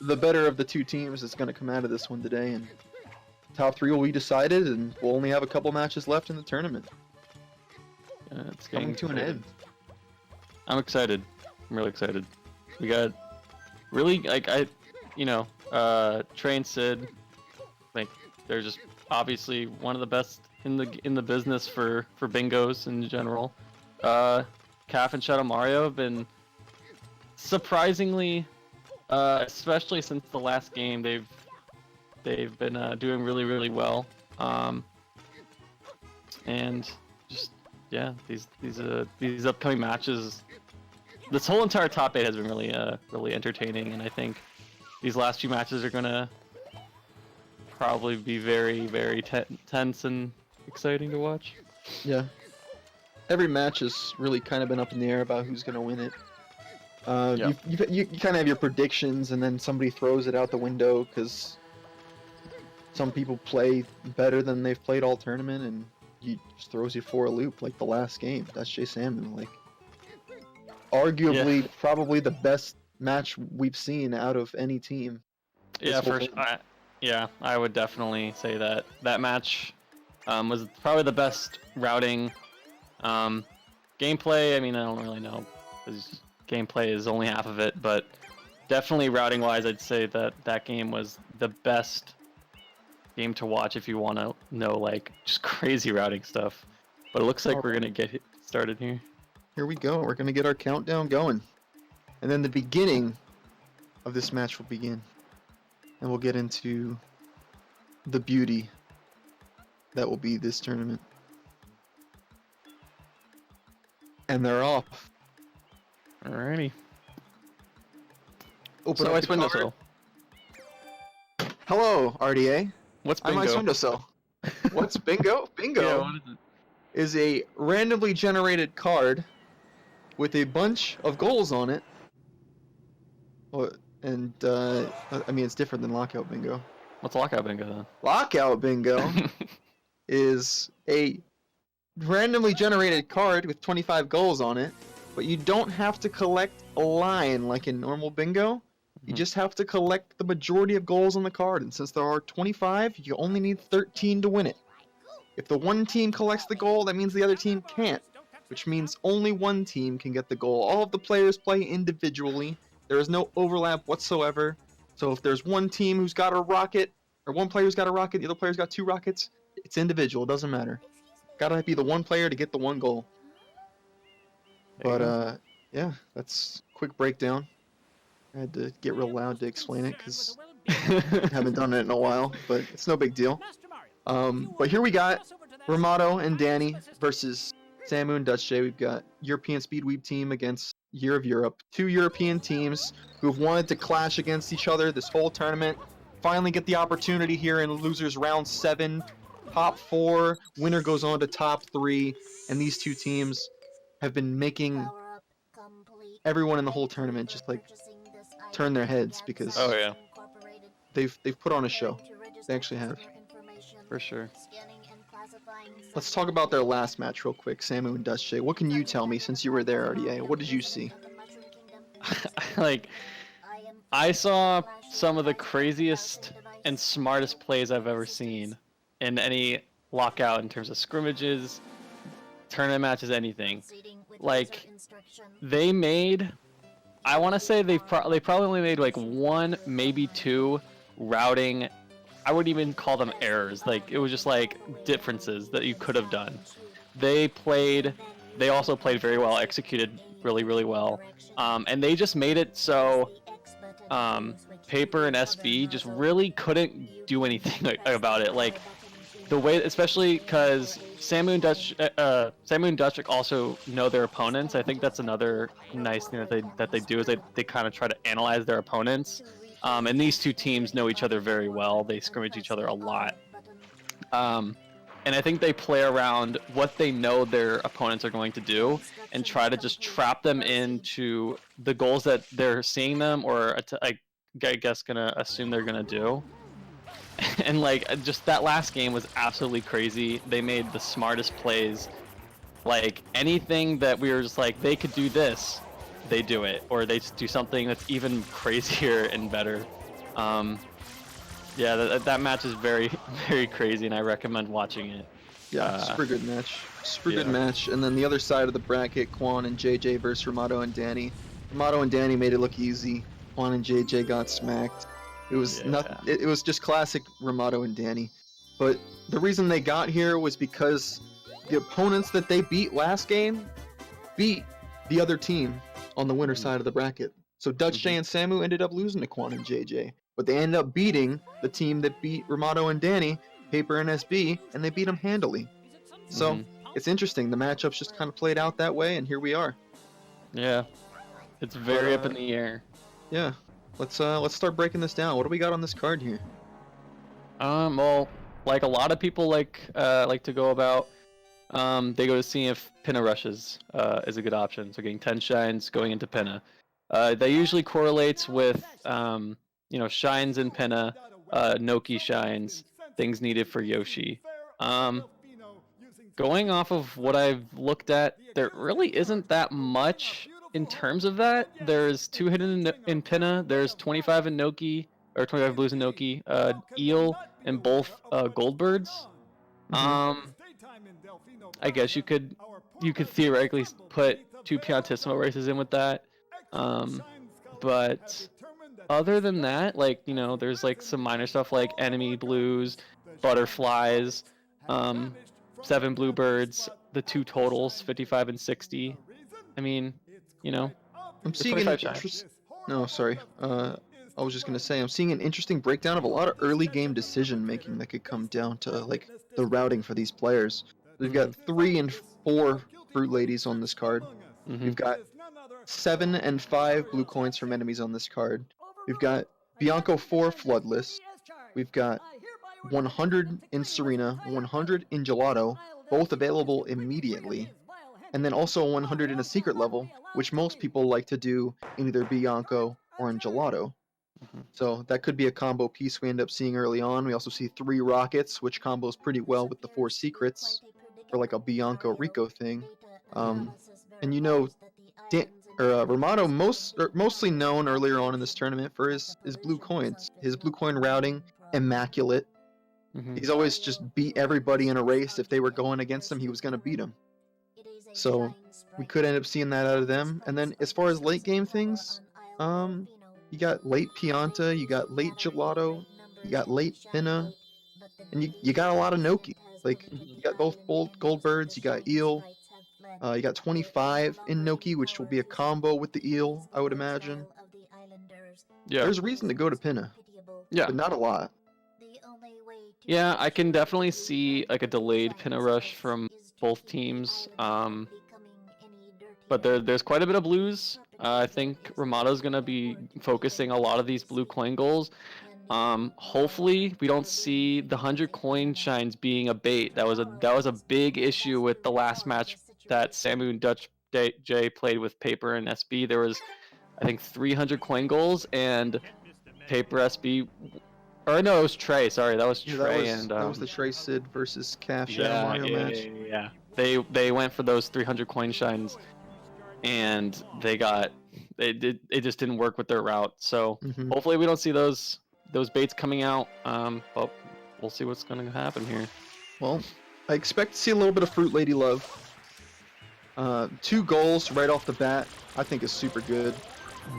the better of the two teams is going to come out of this one today, and top 3 will be decided, and we'll only have a couple matches left in the tournament. It's Coming to an end. I'm excited. I'm really excited. We got really Trey and Sid. Like they're just obviously one of the best in the business for bingos in general. Calf and Shadow Mario have been surprisingly, especially since the last game, they've been doing really well. And just yeah, these upcoming matches, this whole entire top 8 has been really entertaining, and I think these last few matches are gonna probably be very tense and exciting to watch. Yeah. Every match has really kind of been up in the air about who's going to win it. You kind of have your predictions, and then somebody throws it out the window because some people play better than they've played all tournament, and he just throws you for a loop like the last game. That's Jay Salmon. Like, arguably, probably the best match we've seen out of any team. Yeah, I would definitely say that match was probably the best routing. Gameplay, I mean, I don't really know, because gameplay is only half of it, but definitely routing-wise, I'd say that game was the best game to watch if you want to know, like, just crazy routing stuff. But it looks like we're going to get started here. Here we go. We're going to get our countdown going. And then the beginning of this match will begin. And we'll get into the beauty that will be this tournament. And they're off. Alrighty. Open up the windowsill. Hello, RDA. What's bingo? I'm Ice Windowsill. What's bingo? Bingo yeah, what is is it? a randomly generated card with a bunch of goals on it. And I mean, it's different than Lockout Bingo. What's Lockout Bingo then? Lockout Bingo is a randomly generated card with 25 goals on it, but you don't have to collect a line like in normal bingo. You just have to collect the majority of goals on the card, and since there are 25, you only need 13 to win it. If the one team collects the goal, that means the other team can't, which means only one team can get the goal. All of the players play individually. There is no overlap whatsoever. So if there's one team who's got a rocket, or one player who's got a rocket, the other player's got 2 rockets, it's individual, it doesn't matter. Gotta be the one player to get the one goal. But yeah, that's a quick breakdown. I had to get real loud to explain it because I haven't done it in a while, but it's no big deal. But here we got Ramato and Danny versus Samu and Dutch J. We've got European Speed Weeb team against Year of Europe. 2 European teams who've wanted to clash against each other this whole tournament. Finally get the opportunity here in losers round 7. Top 4, winner goes on to top 3, and these two teams have been making everyone in the whole tournament just like turn their heads because they've put on a show. They actually have. For sure. Let's talk about their last match real quick, Samu and Dutch J. What can you tell me since you were there, RDA? What did you see? Like, I saw some of the craziest and smartest plays I've ever seen in any lockout in terms of scrimmages, tournament matches, anything. Like, they made, I want to say they probably only made like 1, maybe 2 routing. I wouldn't even call them errors. Like, it was just like differences that you could have done. They also played very well, executed really well. And they just made it so Paper and SB just really couldn't do anything about it. Like, the way, especially because Samu and Dutch also know their opponents. I think that's another nice thing that they do is they kind of try to analyze their opponents. And these two teams know each other very well. They scrimmage each other a lot. And I think they play around what they know their opponents are going to do and try to just trap them into the goals that they're seeing them, or I guess gonna assume they're gonna do. And like, just that last game was absolutely crazy. They made the smartest plays. Like, anything that we were just like, they could do this, they do it, or they just do something that's even crazier and better. Yeah, that match is very, very crazy, and I recommend watching it. Yeah, super good match. Super good yeah. match. And then the other side of the bracket, Quan and JJ versus Ramato and Danny. Ramato and Danny made it look easy. Quan and JJ got smacked. It was Yeah. it was just classic Ramato and Danny. But the reason they got here was because the opponents that they beat last game beat the other team on the winner side of the bracket. So Dutch J and Samu ended up losing to Quan and JJ. But they ended up beating the team that beat Ramato and Danny, Paper and SB, and they beat them handily. So it's interesting. The matchups just kind of played out that way, and here we are. Yeah, it's very up in the air. Yeah, let's start breaking this down. What do we got on this card here? Well, like a lot of people like to go about, they go to see if Pinna rushes is a good option. So getting 10 shines, going into Pinna. That usually correlates with shines in Pinna, Noki shines, things needed for Yoshi. Going off of what I've looked at, there really isn't that much in terms of that. There's 2 hidden in Pinna, there's 25 in Noki, or 25 blues in Noki, Eel, and both Goldbirds. I guess you could theoretically put 2 Piantissimo races in with that. But other than that, like, there's like some minor stuff like enemy blues, butterflies, 7 bluebirds, the 2 totals, 55 and 60. I mean, I'm seeing an interest. No, sorry. I was just gonna say I'm seeing an interesting breakdown of a lot of early game decision making that could come down to like the routing for these players. We've got 3 and 4 fruit ladies on this card. We've got 7 and 5 blue coins from enemies on this card. We've got Bianco 4 floodless. We've got 100 in Serena, 100 in Gelato, both available immediately. And then also 100 in a secret level, which most people like to do in either Bianco or in Gelato. So that could be a combo piece we end up seeing early on. We also see 3 rockets, which combos pretty well with the 4 secrets for like a Bianco Rico thing. And Ramato mostly known earlier on in this tournament for his blue coins. His blue coin routing, immaculate. He's always just beat everybody in a race. If they were going against him, he was going to beat them. So we could end up seeing that out of them. And then as far as late game things, you got late Pianta, you got late Gelato, you got late Pinna, and you got a lot of Noki. Like, you got both Goldbirds, you got Eel, you got 25 in Noki, which will be a combo with the Eel, I would imagine. Yeah. There's reason to go to Pinna. Yeah. But not a lot. Yeah, I can definitely see like a delayed Pinna rush from both teams. But there's quite a bit of blues. I think Ramato's gonna be focusing a lot of these blue coin goals. Hopefully we don't see the 100 coin shines being a bait. That was a big issue with the last match that Samu and Dutch J played with Paper and SB. There was, I think, 300 coin goals, and Paper SB, or no, it was Trey. Sorry, that was Trey. That was the Trey Sid versus Calf Shadow Mario match. Yeah. They went for those 300 coin shines, and it just didn't work with their route. So hopefully we don't see those baits coming out. But we'll see what's going to happen here. Well, I expect to see a little bit of Fruit Lady love. 2 goals right off the bat, I think is super good.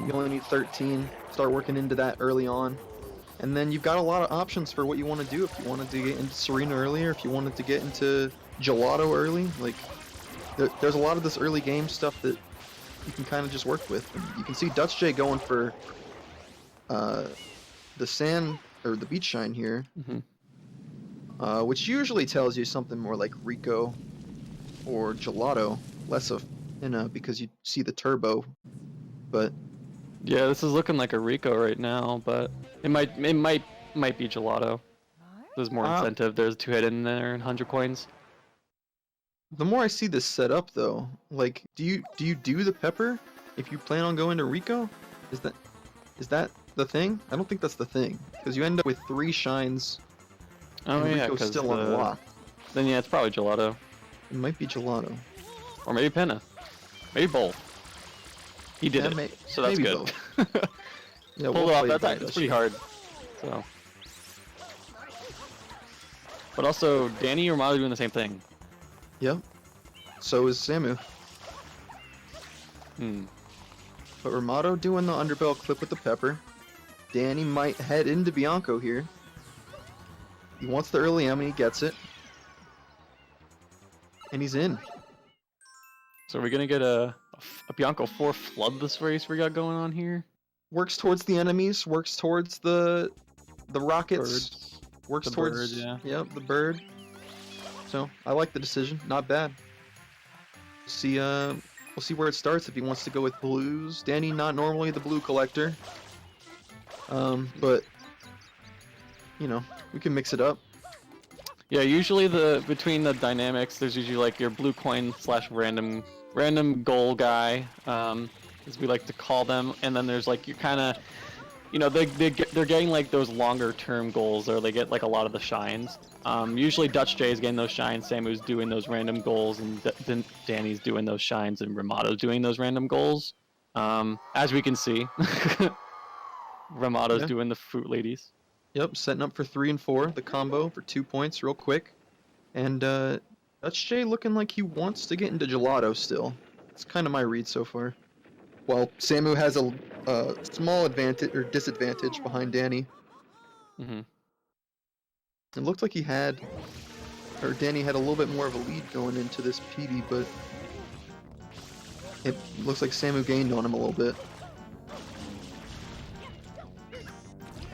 You only need 13. Start working into that early on. And then you've got a lot of options for what you want to do. If you wanted to get into Serena earlier, if you wanted to get into Gelato early, like there's a lot of this early game stuff that you can kind of just work with. And you can see Dutch J going for the sand or the beach shine here, which usually tells you something more like Rico or Gelato, less of because you see the turbo. But yeah, this is looking like a Rico right now, but it might be Gelato. There's more incentive. There's 2 hidden in there and 100 coins. The more I see this set up, though, like, do you do the pepper if you plan on going to Rico? Is that the thing? I don't think that's the thing, because you end up with 3 shines. Oh and yeah, Rico's still unlocked. Then yeah, it's probably Gelato. It might be Gelato. Or maybe Pinna. Maybe both. He did it, so that's good. Yeah, Pull it off. That's pretty hard. So, but also Danny and Romano doing the same thing. Yep. So is Samu. But Romano doing the underbell clip with the pepper. Danny might head into Bianco here. He wants the early M and he gets it. And he's in. So are we gonna get a Bianco 4 flood this race we got going on here? Works towards the enemies, works towards the rockets, Birds. works The towards bird, yeah. Yep, the bird. So I like the decision, not bad. See, we'll see where it starts if he wants to go with blues. Danny, not normally the blue collector, but you know we can mix it up. Yeah, usually between the dynamics, there's usually like your blue coin / random goal guy, as we like to call them, and then there's like your kind of, you know, they're getting like those longer term goals, or they get like a lot of the shines. Usually Dutch J is getting those shines, Samu's doing those random goals, and Danny's doing those shines, and Ramato's doing those random goals. As we can see, Ramato's doing the fruit ladies. Yep, setting up for 3 and 4, the combo for 2 points real quick. And Dutch J looking like he wants to get into gelato still. It's kind of my read so far. Well, Samu has a small advantage or disadvantage behind Danny. Mm-hmm. It looked like Danny had a little bit more of a lead going into this PD, but it looks like Samu gained on him a little bit.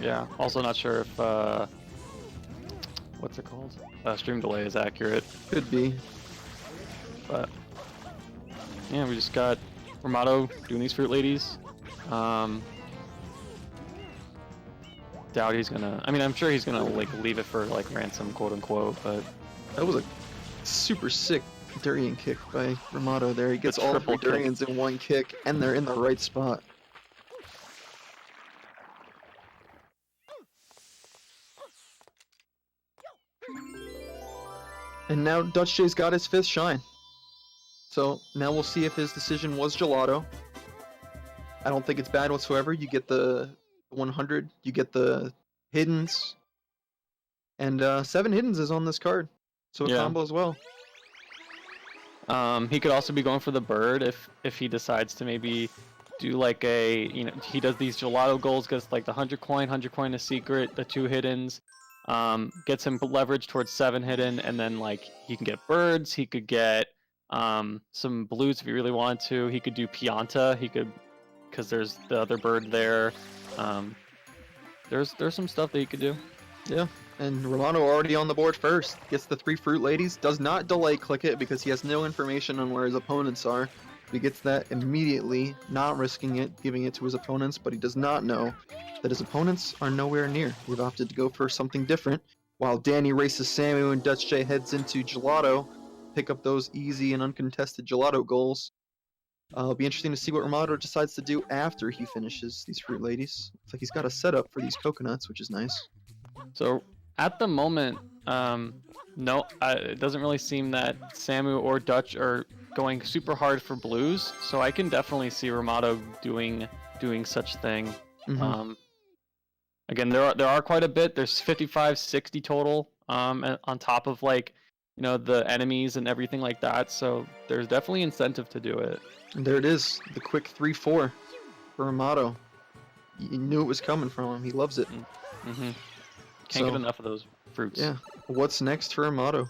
Yeah, also not sure if, what's it called? Stream delay is accurate. Could be. But, yeah, we just got Ramato doing these fruit ladies. Doubt he's gonna, I mean, I'm sure he's gonna, like, leave it for, like, ransom, quote unquote, but... That was a super sick durian kick by Ramato there. He gets all 3 durians in one kick, and they're in the right spot. And now Dutch J's got his 5th shine. So now we'll see if his decision was gelato. I don't think it's bad whatsoever. You get the 100, you get the hiddens, and 7 hiddens is on this card. So a combo as well. He could also be going for the bird if he decides to maybe do like a, you know, he does these gelato goals, gets like the 100 coin a secret, the 2 hiddens. Gets him leverage towards 7 hidden, and then like he can get birds, he could get some blues if he really wanted to. He could do Pianta, he could, because there's the other bird there. There's some stuff that he could do. Yeah, and Romano already on the board first. Gets the 3 fruit ladies, does not delay click it because he has no information on where his opponents are. He gets that immediately, not risking it, giving it to his opponents, but he does not know that his opponents are nowhere near. They've opted to go for something different, while Danny races Samu and Dutch J heads into gelato, pick up those easy and uncontested gelato goals. It'll be interesting to see what Romano decides to do after he finishes these fruit ladies. Looks like he's got a setup for these coconuts, which is nice. So at the moment, no, it doesn't really seem that Samu or Dutch are going super hard for blues, so I can definitely see Romano doing such thing. Mm-hmm. Again, there are quite a bit. There's 55, 60 total, on top of like, you know, the enemies and everything like that. So there's definitely incentive to do it. And there it is, the quick 3-4 for Romano. You knew it was coming from him. He loves it. Mm-hmm. Can't get enough of those fruits. Yeah. What's next for Romano?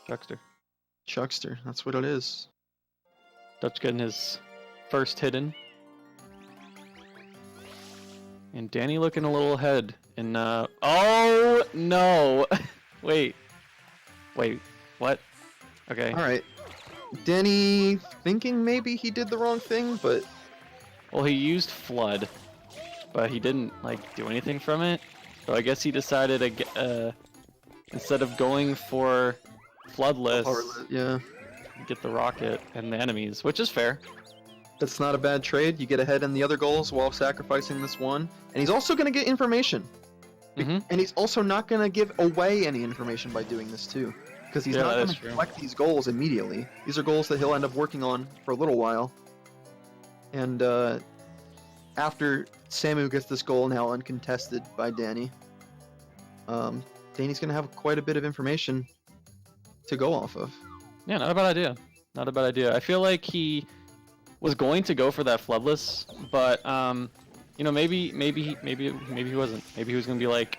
Chuckster. That's what it is. Dutch getting his first hidden. And Danny looking a little ahead. And oh no! Wait. What? Okay. All right. Danny thinking maybe he did the wrong thing, but well, he used flood, but he didn't like do anything from it. So I guess he decided to instead of going for floodless, get the rocket and the enemies, which is fair. That's not a bad trade. You get ahead in the other goals while sacrificing this one. And he's also going to get information. Mm-hmm. And he's also not going to give away any information by doing this too. Because he's not going to collect these goals immediately. These are goals that he'll end up working on for a little while. And after Samu gets this goal now uncontested by Danny, Danny's gonna have quite a bit of information to go off of. Yeah, not a bad idea. Not a bad idea. I feel like he was going to go for that floodless, but you know, maybe he wasn't. Maybe he was gonna be like,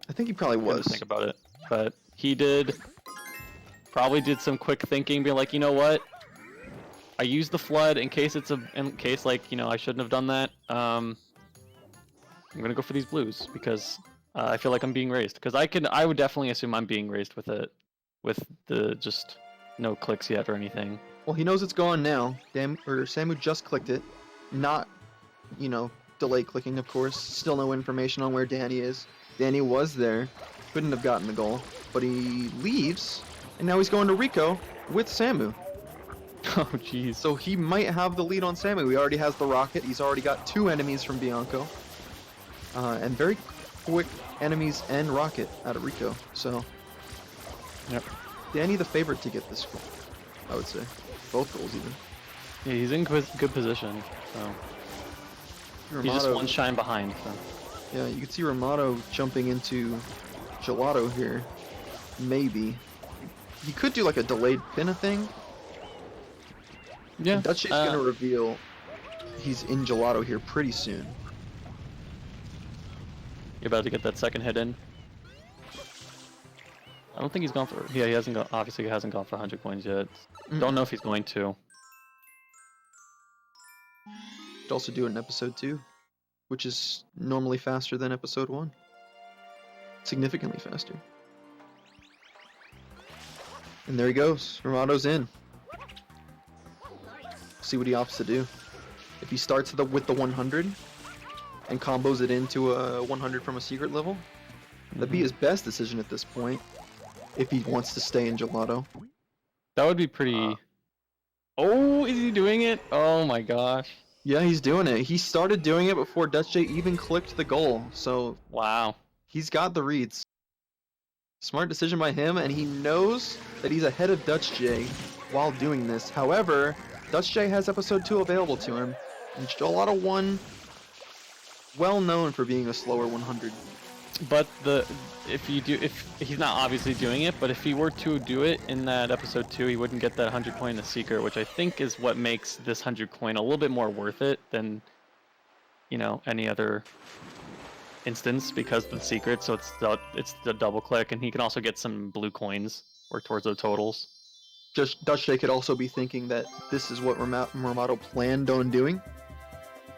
I think he probably gonna was. think about it. But he probably did some quick thinking, being like, you know what? I used the flood in case like, you know, I shouldn't have done that. I'm gonna go for these blues because I feel like I'm being raised. Because I would definitely assume I'm being raised with the just no clicks yet or anything. Well, he knows it's gone now. Samu just clicked it, not, you know, delay clicking, of course. Still no information on where Danny is. Danny was there, couldn't have gotten the goal, but he leaves, and now he's going to Rico with Samu. Oh, jeez. So he might have the lead on Samu. He already has the rocket. He's already got 2 enemies from Bianco, and very quick enemies and rocket out of Rico. So, yep. Danny the favorite to get this goal, I would say. Both goals even. Yeah, he's in good position. So he's just one shine behind. So. Yeah, you can see Ramato jumping into Gelato here. Maybe. He could do like a delayed pin thing. Yeah. Dutch is going to reveal he's in Gelato here pretty soon. You're about to get that second hit in. I don't think he's gone for... Yeah, he hasn't gone... Obviously, he hasn't gone for 100 coins yet. Don't know if he's going to. Could also do it in episode 2, which is normally faster than episode 1. Significantly faster. And there he goes. Ramato's in. See what he opts to do. If he starts with the 100 and combos it into a 100 from a secret level, that'd be his best decision at this point. If he wants to stay in Gelato. That would be pretty... Oh, is he doing it? Oh my gosh. Yeah, he's doing it. He started doing it before Dutch J even clicked the goal, so... Wow. He's got the reads. Smart decision by him, and he knows that he's ahead of Dutch J while doing this. However, Dutch J has episode 2 available to him, and Gelato 1, well known for being a slower 100. But if he's not obviously doing it, but if he were to do it in that episode 2, he wouldn't get that 100 coin in the secret, which I think is what makes this 100 coin a little bit more worth it than, you know, any other instance because of the secret. So it's the double click, and he can also get some blue coins work towards the totals. Just Dutch J could also be thinking that this is what Ramato planned on doing.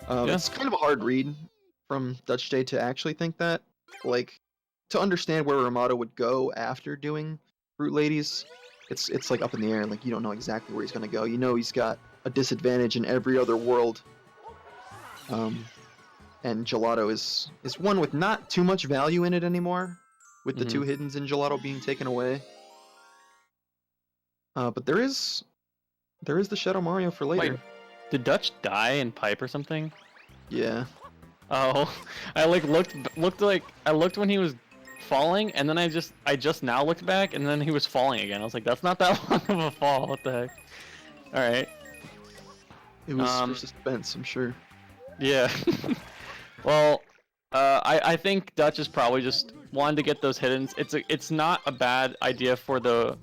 Yeah. It's kind of a hard read from Dutch J to actually think that. Like, to understand where Ramato would go after doing Fruit Ladies, it's like up in the air. Like, you don't know exactly where he's gonna go. You know he's got a disadvantage in every other world. And Gelato is one with not too much value in it anymore, with the 2 hiddens in Gelato being taken away. But there is the Shadow Mario for later. Wait, did Dutch die in pipe or something? Yeah. Oh, I like looked when he was falling, and then I just now looked back, and then he was falling again. I was like, that's not that long of a fall. What the heck? All right. It was for suspense, I'm sure. Yeah. Well, I think Dutch is probably just wanted to get those hiddens. It's not a bad idea for the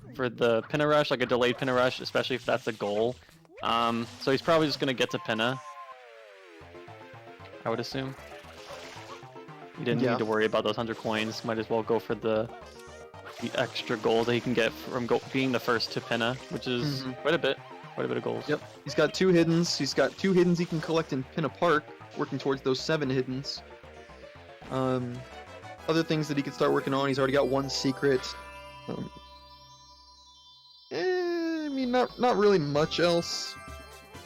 pinna rush, like a delayed pinna rush, especially if that's the goal. So he's probably just gonna get to pinna, I would assume. He didn't need to worry about those 100 coins. Might as well go for the extra goals that he can get from being the first to pinna, which is quite a bit of goals. Yep. He's got 2 hiddens. He's got 2 hiddens he can collect in Pinna Park, working towards those 7 hiddens. Other things that he could start working on, he's already got 1 secret. I mean, not really much else.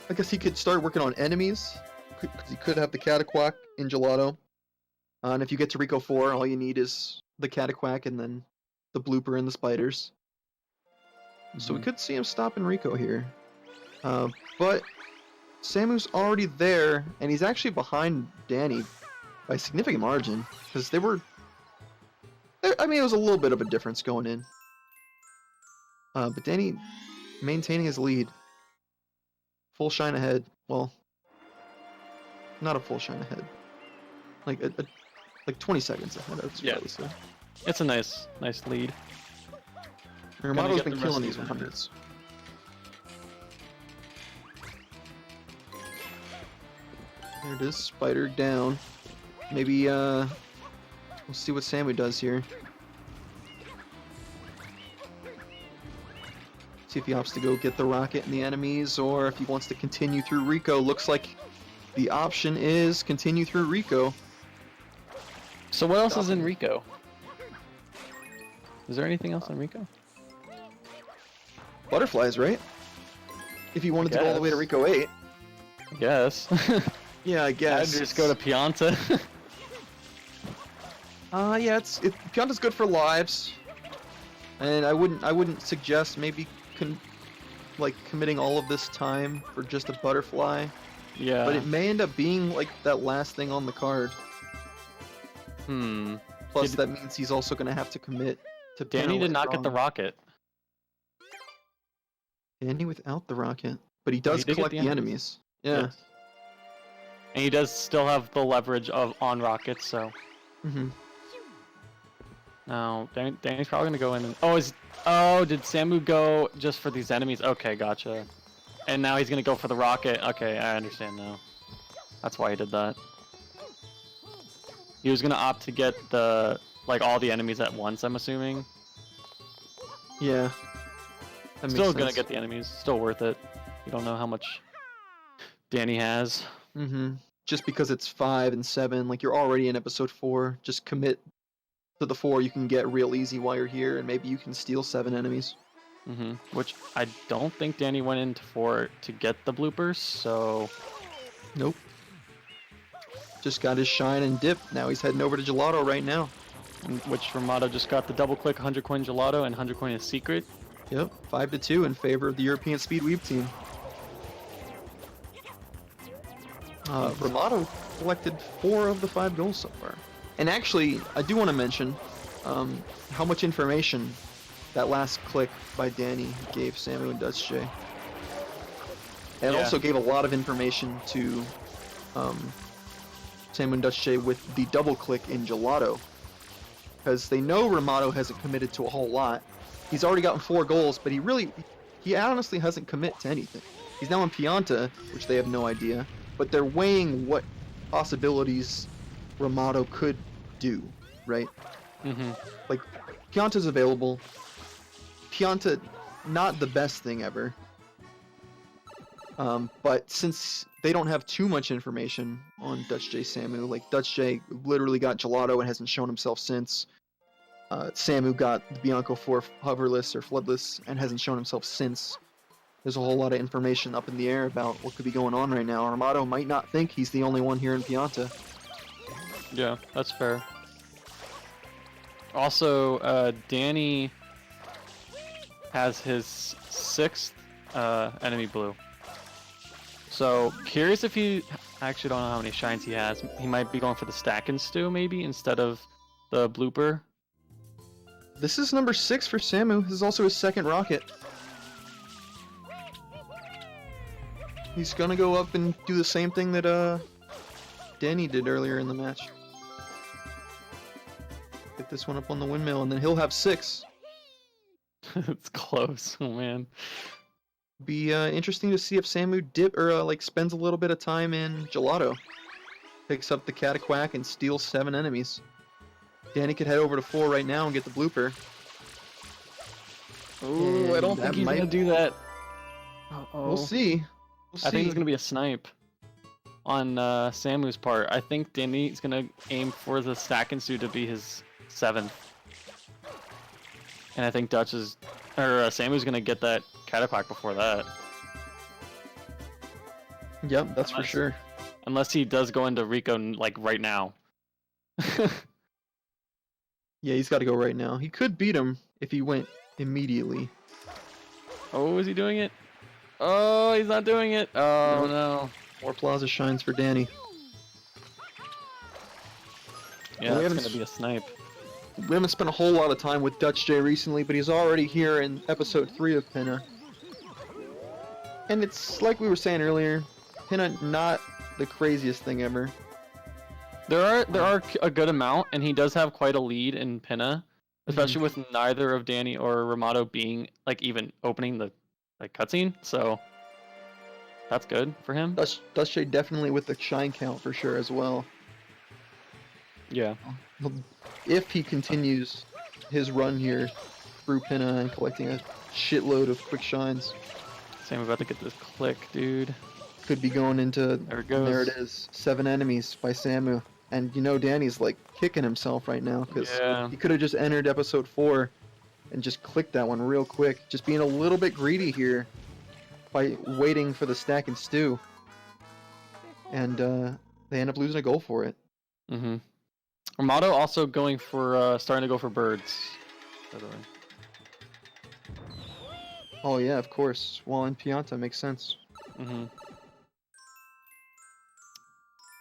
I guess he could start working on enemies, because he could have the Cataquack in Gelato. And if you get to Rico 4, all you need is the Cataquack and then the Blooper and the Spiders. So we could see him stop in Rico here. But Samu's already there, and he's actually behind Danny by a significant margin, because they were... I mean, it was a little bit of a difference going in. But Danny maintaining his lead. Full shine ahead. Well, not a full shine ahead. Like like 20 seconds ahead, I would Yeah. probably say. It's a nice lead. Ramado's get been the killing rest these of these 100s. There it is, spider down. Maybe, we'll see what Samu does here. See if he opts to go get the rocket and the enemies, or if he wants to continue through Rico. Looks like the option is continue through Rico. So what else is in Rico? Is there anything else in Rico? Butterflies, right? If you wanted to go all the way to Guess. Rico 8. I guess. Yeah, I guess. I'd just go to Pianta. Yeah, Pianta's good for lives, and I wouldn't suggest maybe committing all of this time for just a butterfly. Yeah. But it may end up being like that last thing on the card. Plus, that means he's also gonna have to commit to. Danny did not get the rocket. Danny without the rocket, but he Oh, does he did get collect the the enemies. enemies. Yeah. Yes. And he does still have the leverage on rockets, so. Mhm. No, Danny's probably gonna go in and oh, did Samu go just for these enemies? Okay, gotcha. And now he's gonna go for the rocket. Okay, I understand now. That's why he did that. He was gonna opt to get all the enemies at once, I'm assuming. Yeah. That Still makes gonna sense. get the enemies. Still worth it. You don't know how much Danny has. Just because it's 5 and 7, like you're already in episode 4, just commit to the 4 you can get real easy while you're here, and maybe you can steal 7 enemies. Which I don't think Danny went into 4 to get the bloopers, so. Nope. Just got his shine and dip. Now he's heading over to Gelato right now. Which Ramato just got the double click 100 coin gelato and 100 coin is secret. Yep, 5-2 in favor of the European Speed Weeb team. Ramato collected 4 of the 5 goals so far. And actually, I do want to mention how much information that last click by Danny gave Samu and Dutch J. And it also gave a lot of information to Samu and Dutch J with the double click in Gelato. Because they know Ramato hasn't committed to a whole lot. He's already gotten 4 goals, but he honestly hasn't commit to anything. He's now in Pianta, which they have no idea, but they're weighing what possibilities Ramato could do, right? Like, Pianta's available. Pianta, not the best thing ever. But since they don't have too much information on Dutch J Samu, like Dutch J literally got Gelato and hasn't shown himself since. Samu got the Bianco 4 hoverless or floodless and hasn't shown himself since. There's a whole lot of information up in the air about what could be going on right now. Ramato might not think he's the only one here in Pianta. Yeah, that's fair. Also, Danny has his 6th enemy blue. So, curious if I actually don't know how many shines he has. He might be going for the stack and stew, maybe, instead of the blooper. This is number 6 for Samu. This is also his 2nd rocket. He's gonna go up and do the same thing that Danny did earlier in the match. Get this one up on the windmill, and then he'll have 6. It's close, oh man. Be interesting to see if Samu spends a little bit of time in Gelato. Picks up the Cataquack and steals 7 enemies. Danny could head over to 4 right now and get the blooper. Ooh, I don't think he's gonna do that. Uh-oh. We'll see. I think it's gonna be a snipe on Samu's part. I think Danny's gonna aim for the stack and stew to be his 7th. And I think Samu's gonna get that Cataquack before that. Yep, that's for sure. Unless he does go into Rico like right now. Yeah, he's got to go right now. He could beat him if he went immediately. Oh, is he doing it? Oh, he's not doing it. Oh, no. More Plaza shines for Danny. Yeah, it's going to be a snipe. We haven't spent a whole lot of time with Dutch J recently, but he's already here in episode 3 of Pinna. And it's like we were saying earlier, Pinna not the craziest thing ever. There are a good amount, and he does have quite a lead in Pinna, especially with neither of Danny or Ramato being like even opening the like cutscene. So that's good for him. Dusty definitely with the shine count for sure as well. Yeah. If he continues his run here through Pinna and collecting a shitload of quick shines. Sam about to get this click, dude. Could be going into, There it goes. there it is, 7 enemies by Samu. And you know Danny's like kicking himself right now because he could have just entered episode 4 and just clicked that one real quick. Just being a little bit greedy here by waiting for the stack and stew. And they end up losing a goal for it. Mm-hmm. Ramato also going for, starting to go for birds, by the way. Oh yeah, of course. Well, in Pianta makes sense. Mm-hmm.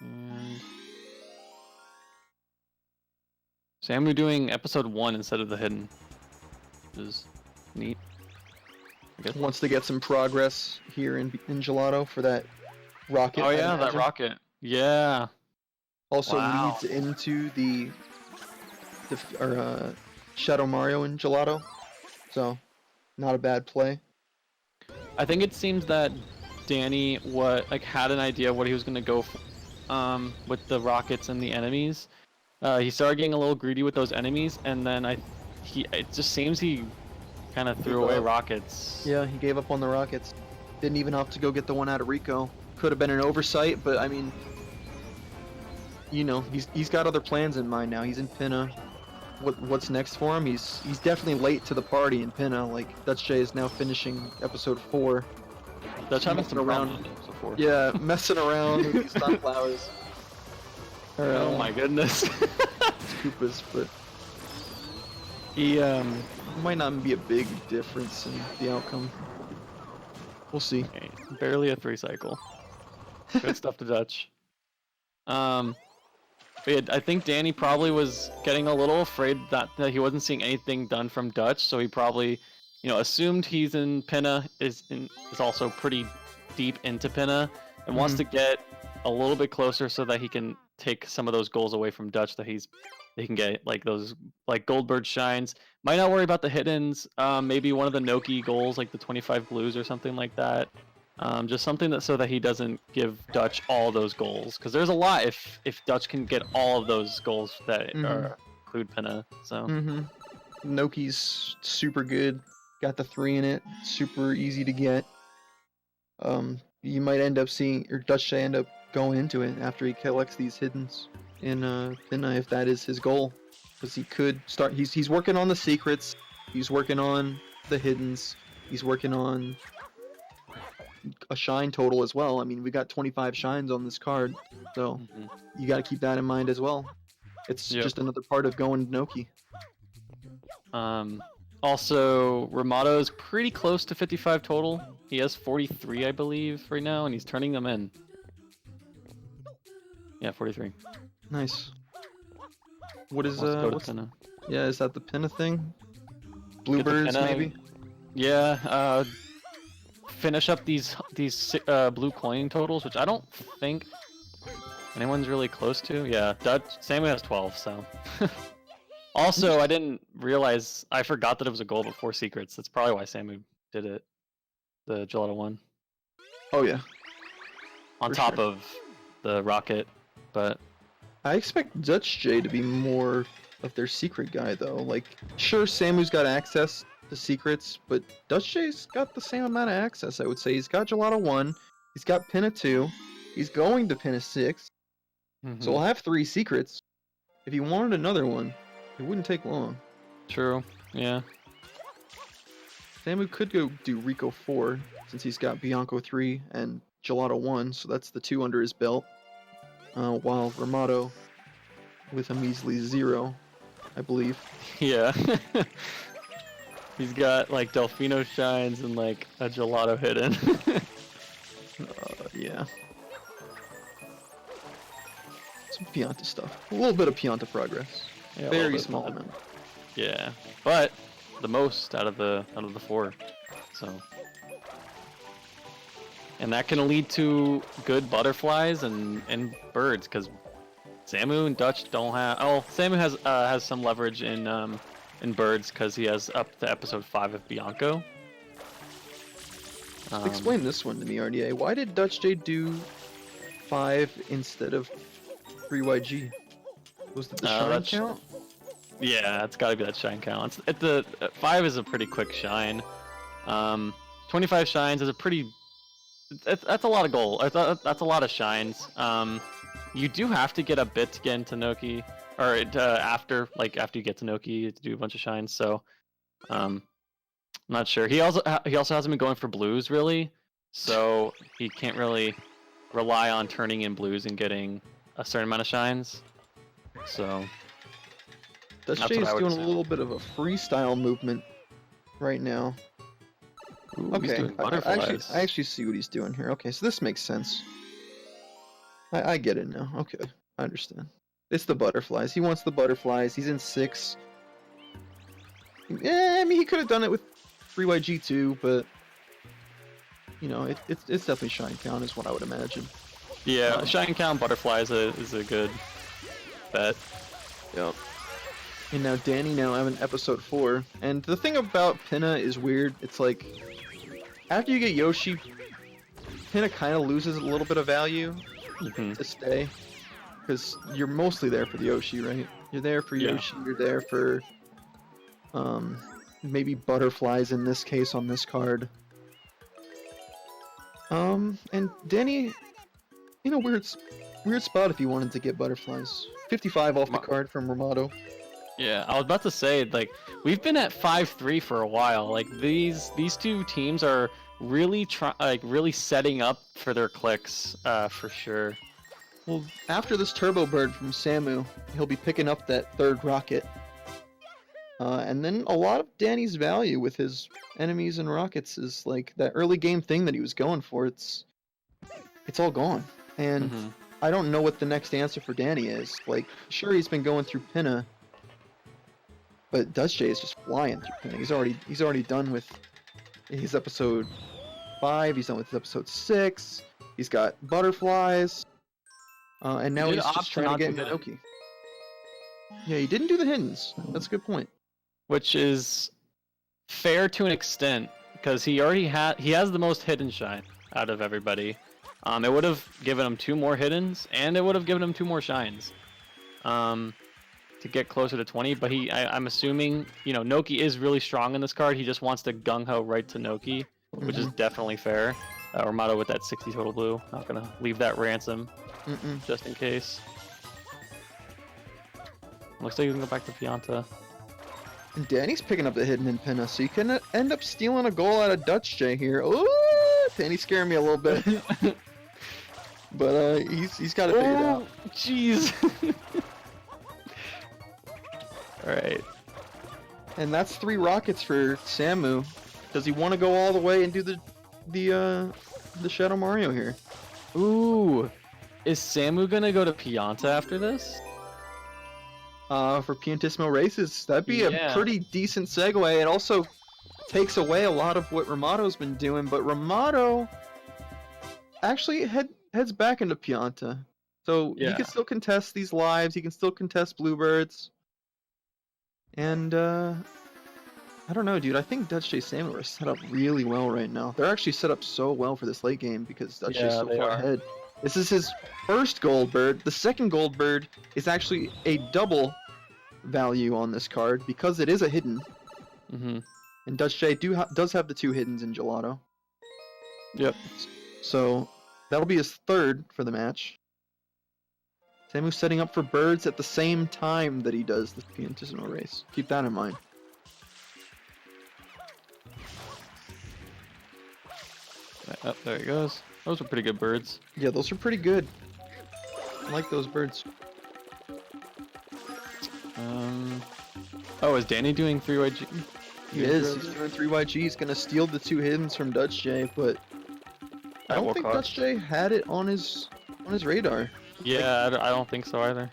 And Samu doing episode 1 instead of the hidden, which is neat. Wants to get some progress here in Gelato for that rocket. Oh yeah, that rocket. Yeah. Also leads into the Shadow Mario in Gelato, so not a bad play. I think it seems that Danny had an idea of what he was gonna go for, with the rockets and the enemies. He started getting a little greedy with those enemies, and then it just seems he kind of threw away rockets. Yeah, he gave up on the rockets. Didn't even have to go get the one out of Rico. Could have been an oversight, but I mean, you know, he's got other plans in mind now. He's in Pinna. What's next for him? He's definitely late to the party in Pinna. Like Dutch J is now finishing episode 4. Dutch messing around. Yeah, messing around with these sunflowers. Oh my goodness. Koopas, but he might not be a big difference in the outcome. We'll see. Okay. Barely a 3 cycle. Good stuff to Dutch. But I think Danny probably was getting a little afraid that he wasn't seeing anything done from Dutch, so he probably, assumed he's in Pinna, is also pretty deep into Pinna, and wants to get a little bit closer so that he can take some of those goals away from Dutch that he can get, like those Goldbird shines. Might not worry about the hiddens, maybe one of the Noki goals, like the 25 blues or something like that. Just something so that he doesn't give Dutch all those goals, because there's a lot if Dutch can get all of those goals that include Pinna. So Noki's super good, got the 3 in it, super easy to get. You might end up seeing, or Dutch may end up going into it after he collects these hiddens in Pinna, if that is his goal, because he could start. He's working on the secrets, he's working on the hiddens, he's working on a shine total as well. I mean, we got 25 shines on this card, so you got to keep that in mind as well. It's just another part of going Noki. Also, Ramato is pretty close to 55 total. He has 43, I believe, right now, and he's turning them in. Yeah, 43. Nice. What is Pinna. Yeah, is that the Pinna thing? Bluebirds, maybe? Yeah, finish up these blue coin totals, which I don't think anyone's really close to. Yeah, Samu has 12, so. Also, I didn't realize, I forgot that it was a goal before secrets. That's probably why Samu did it. The Gelato one. Oh yeah. On top of the rocket, but I expect Dutch J to be more of their secret guy though. Like, sure, Samu's got access to secrets, but Dutch J's got the same amount of access, I would say. He's got Gelato 1, he's got Pinna 2, he's going to Pinna 6, so we'll have 3 secrets. If he wanted another one, it wouldn't take long. True, yeah. Samu could go do Rico 4, since he's got Bianco 3 and Gelato 1, so that's the 2 under his belt. While Ramato with a measly 0, I believe. Yeah. He's got like Delfino shines and like a Gelato hidden. Yeah. Some Pianta stuff. A little bit of Pianta progress. Yeah, very small amount. Yeah, but the most out of the 4. So. and that can lead to good butterflies and birds, because Samu and Dutch don't have. Oh, Samu has some leverage in birds because he has up to episode 5 of Bianco. Explain this one to me, RDA. Why did Dutch J do 5 instead of 3YG? Was it the shine count? Yeah, it's got to be that shine count. The 5 is a pretty quick shine. 25 shines is a pretty. That's a lot of gold. That's a lot of shines. You do have to get a bit to get into Noki, or after you get to Noki to do a bunch of shines. So, I'm not sure. He also hasn't been going for blues really, so he can't really rely on turning in blues and getting a certain amount of shines. So, Dutch J is doing a little bit of a freestyle movement right now. Ooh, okay, I actually see what he's doing here. Okay, so this makes sense. I get it now. Okay, I understand. It's the butterflies. He wants the butterflies. He's in 6. Yeah, I mean, he could have done it with 3YG too, but you know, it's definitely shine count is what I would imagine. Yeah, shine count butterflies is a good bet. Yep. And now Danny having episode 4, and the thing about Pinna is weird. It's like after you get Yoshi, Pinna kind of loses a little bit of value to stay, because you're mostly there for the Yoshi, right? You're there for Yoshi. You're there for maybe butterflies in this case on this card. And Danny, in a weird spot if you wanted to get butterflies. 55 off the card from Ramato. Yeah, I was about to say, like, we've been at 5-3 for a while. Like, these two teams are really really setting up for their clicks, for sure. Well, after this Turbo Bird from Samu, he'll be picking up that 3rd rocket. And then a lot of Danny's value with his enemies and rockets is like that early game thing that he was going for. It's all gone. And I don't know what the next answer for Danny is. Like, sure, he's been going through Pinna, but Dutch J is just flying through Pinna. He's already done with his episode 5. He's done with his episode 6. He's got butterflies, and now he's just trying to get into Noki. Yeah, he didn't do the hiddens. That's a good point. Which is fair to an extent, because he has the most hidden shine out of everybody. It would have given him 2 more hiddens, and it would have given him 2 more shines. To get closer to 20, but I'm assuming, you know, Noki is really strong in this card. He just wants to gung-ho right to Noki, which is definitely fair. Ramato with that 60 total blue. Not gonna leave that ransom, just in case. Looks like he's gonna go back to Pianta. And Danny's picking up the hidden in Pinna, so you can end up stealing a goal out of Dutch J here. Ooh, Danny's scaring me a little bit. But he's got it figured out. Jeez. Alright. And that's 3 rockets for Samu. Does he want to go all the way and do the Shadow Mario here? Ooh. Is Samu gonna go to Pianta after this? For Piantissimo races, that'd be a pretty decent segue. It also takes away a lot of what Ramato's been doing, but Ramato actually heads back into Pianta. So he can still contest these lives, he can still contest Bluebirds. And, I don't know, dude. I think Dutch J Samu are set up really well right now. They're actually set up so well for this late game because Dutch J's so far ahead. This is his first gold bird. The second gold bird is actually a double value on this card because it is a hidden. And Dutch J does have the 2 hiddens in Gelato. Yep. So that'll be his 3rd for the match. Samu's setting up for birds at the same time that he does the Piantissimo race. Keep that in mind. Oh, there he goes. Those are pretty good birds. Yeah, those are pretty good. I like those birds. Oh, is Danny doing 3YG? He is. He's doing 3YG. He's gonna steal the 2 hiddens from Dutch J, but I don't think Dutch J had it on his radar. Yeah, I don't think so either.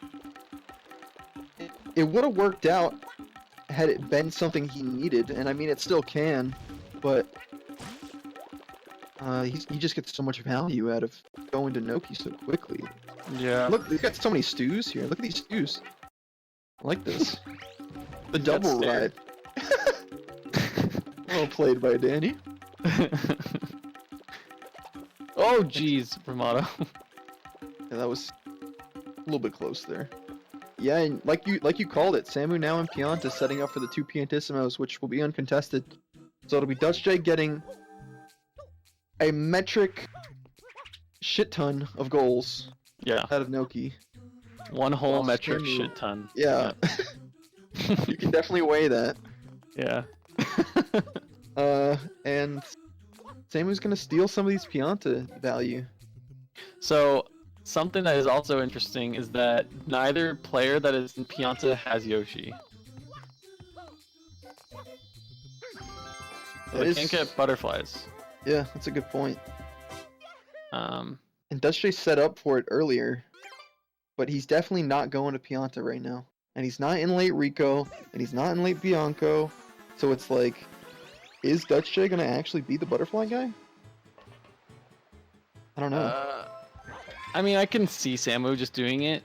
It would have worked out had it been something he needed, and I mean it still can, but he just gets so much value out of going to Noki so quickly. Yeah. Look, they've got so many stews here. Look at these stews. I like this. The Got double stared. ride. Well played by Danny. Oh, jeez, Ramato. Yeah, that was a little bit close there. Yeah, and like you called it, Samu now in Pianta setting up for the 2 Piantissimos, which will be uncontested. So it'll be Dutch J getting a metric shit ton of goals Yeah. out of Noki. One whole Well, metric Samu- shit ton. Yeah, you can definitely weigh that. Yeah. And Samu's gonna steal some of these Pianta value. So, something that is also interesting is that neither player that is in Pianta has Yoshi. So That they is- can't get butterflies. Yeah, that's a good point. Um, And Dutch J set up for it earlier, but he's definitely not going to Pianta right now. And he's not in late Rico, and he's not in late Bianco. So it's like, is Dutch J gonna actually be the butterfly guy? I don't know. I mean, I can see Samu just doing it.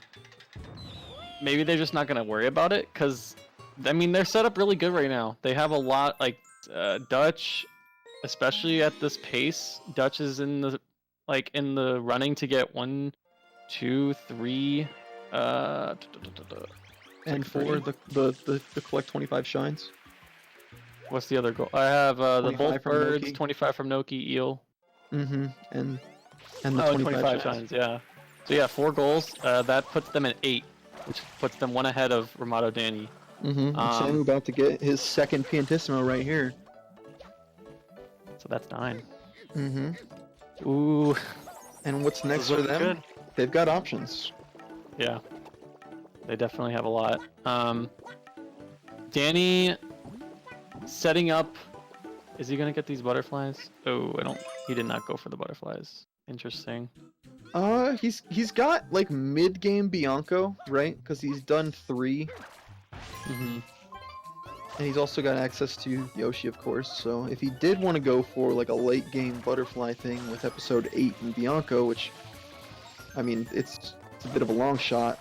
Maybe they're just not gonna worry about it, cause I mean they're set up really good right now. They have a lot like Dutch, especially at this pace. Dutch is in the running to get 1, 2, 3, And for the collect 25 shines. what's the other goal? I have the 25 both from birds, Noki. 25 from Noki, eel. Mm-hmm. And the Oh, 25 shines, yeah. So yeah, 4 goals. That puts them at 8, which puts them 1 ahead of Ramato Danny. Mm-hmm. Samu about to get his second Piantissimo right here. So that's 9. Mm-hmm. Ooh. And what's next Those for look them? good. They've got options. Yeah. They definitely have a lot. Danny setting up. Is he gonna get these butterflies? Oh, he did not go for the butterflies. Interesting. He's got like mid-game Bianco, right? Because he's done 3. Mm-hmm. And he's also got access to Yoshi, of course. So if he did want to go for like a late-game butterfly thing with episode 8 in Bianco, which, I mean, it's a bit of a long shot,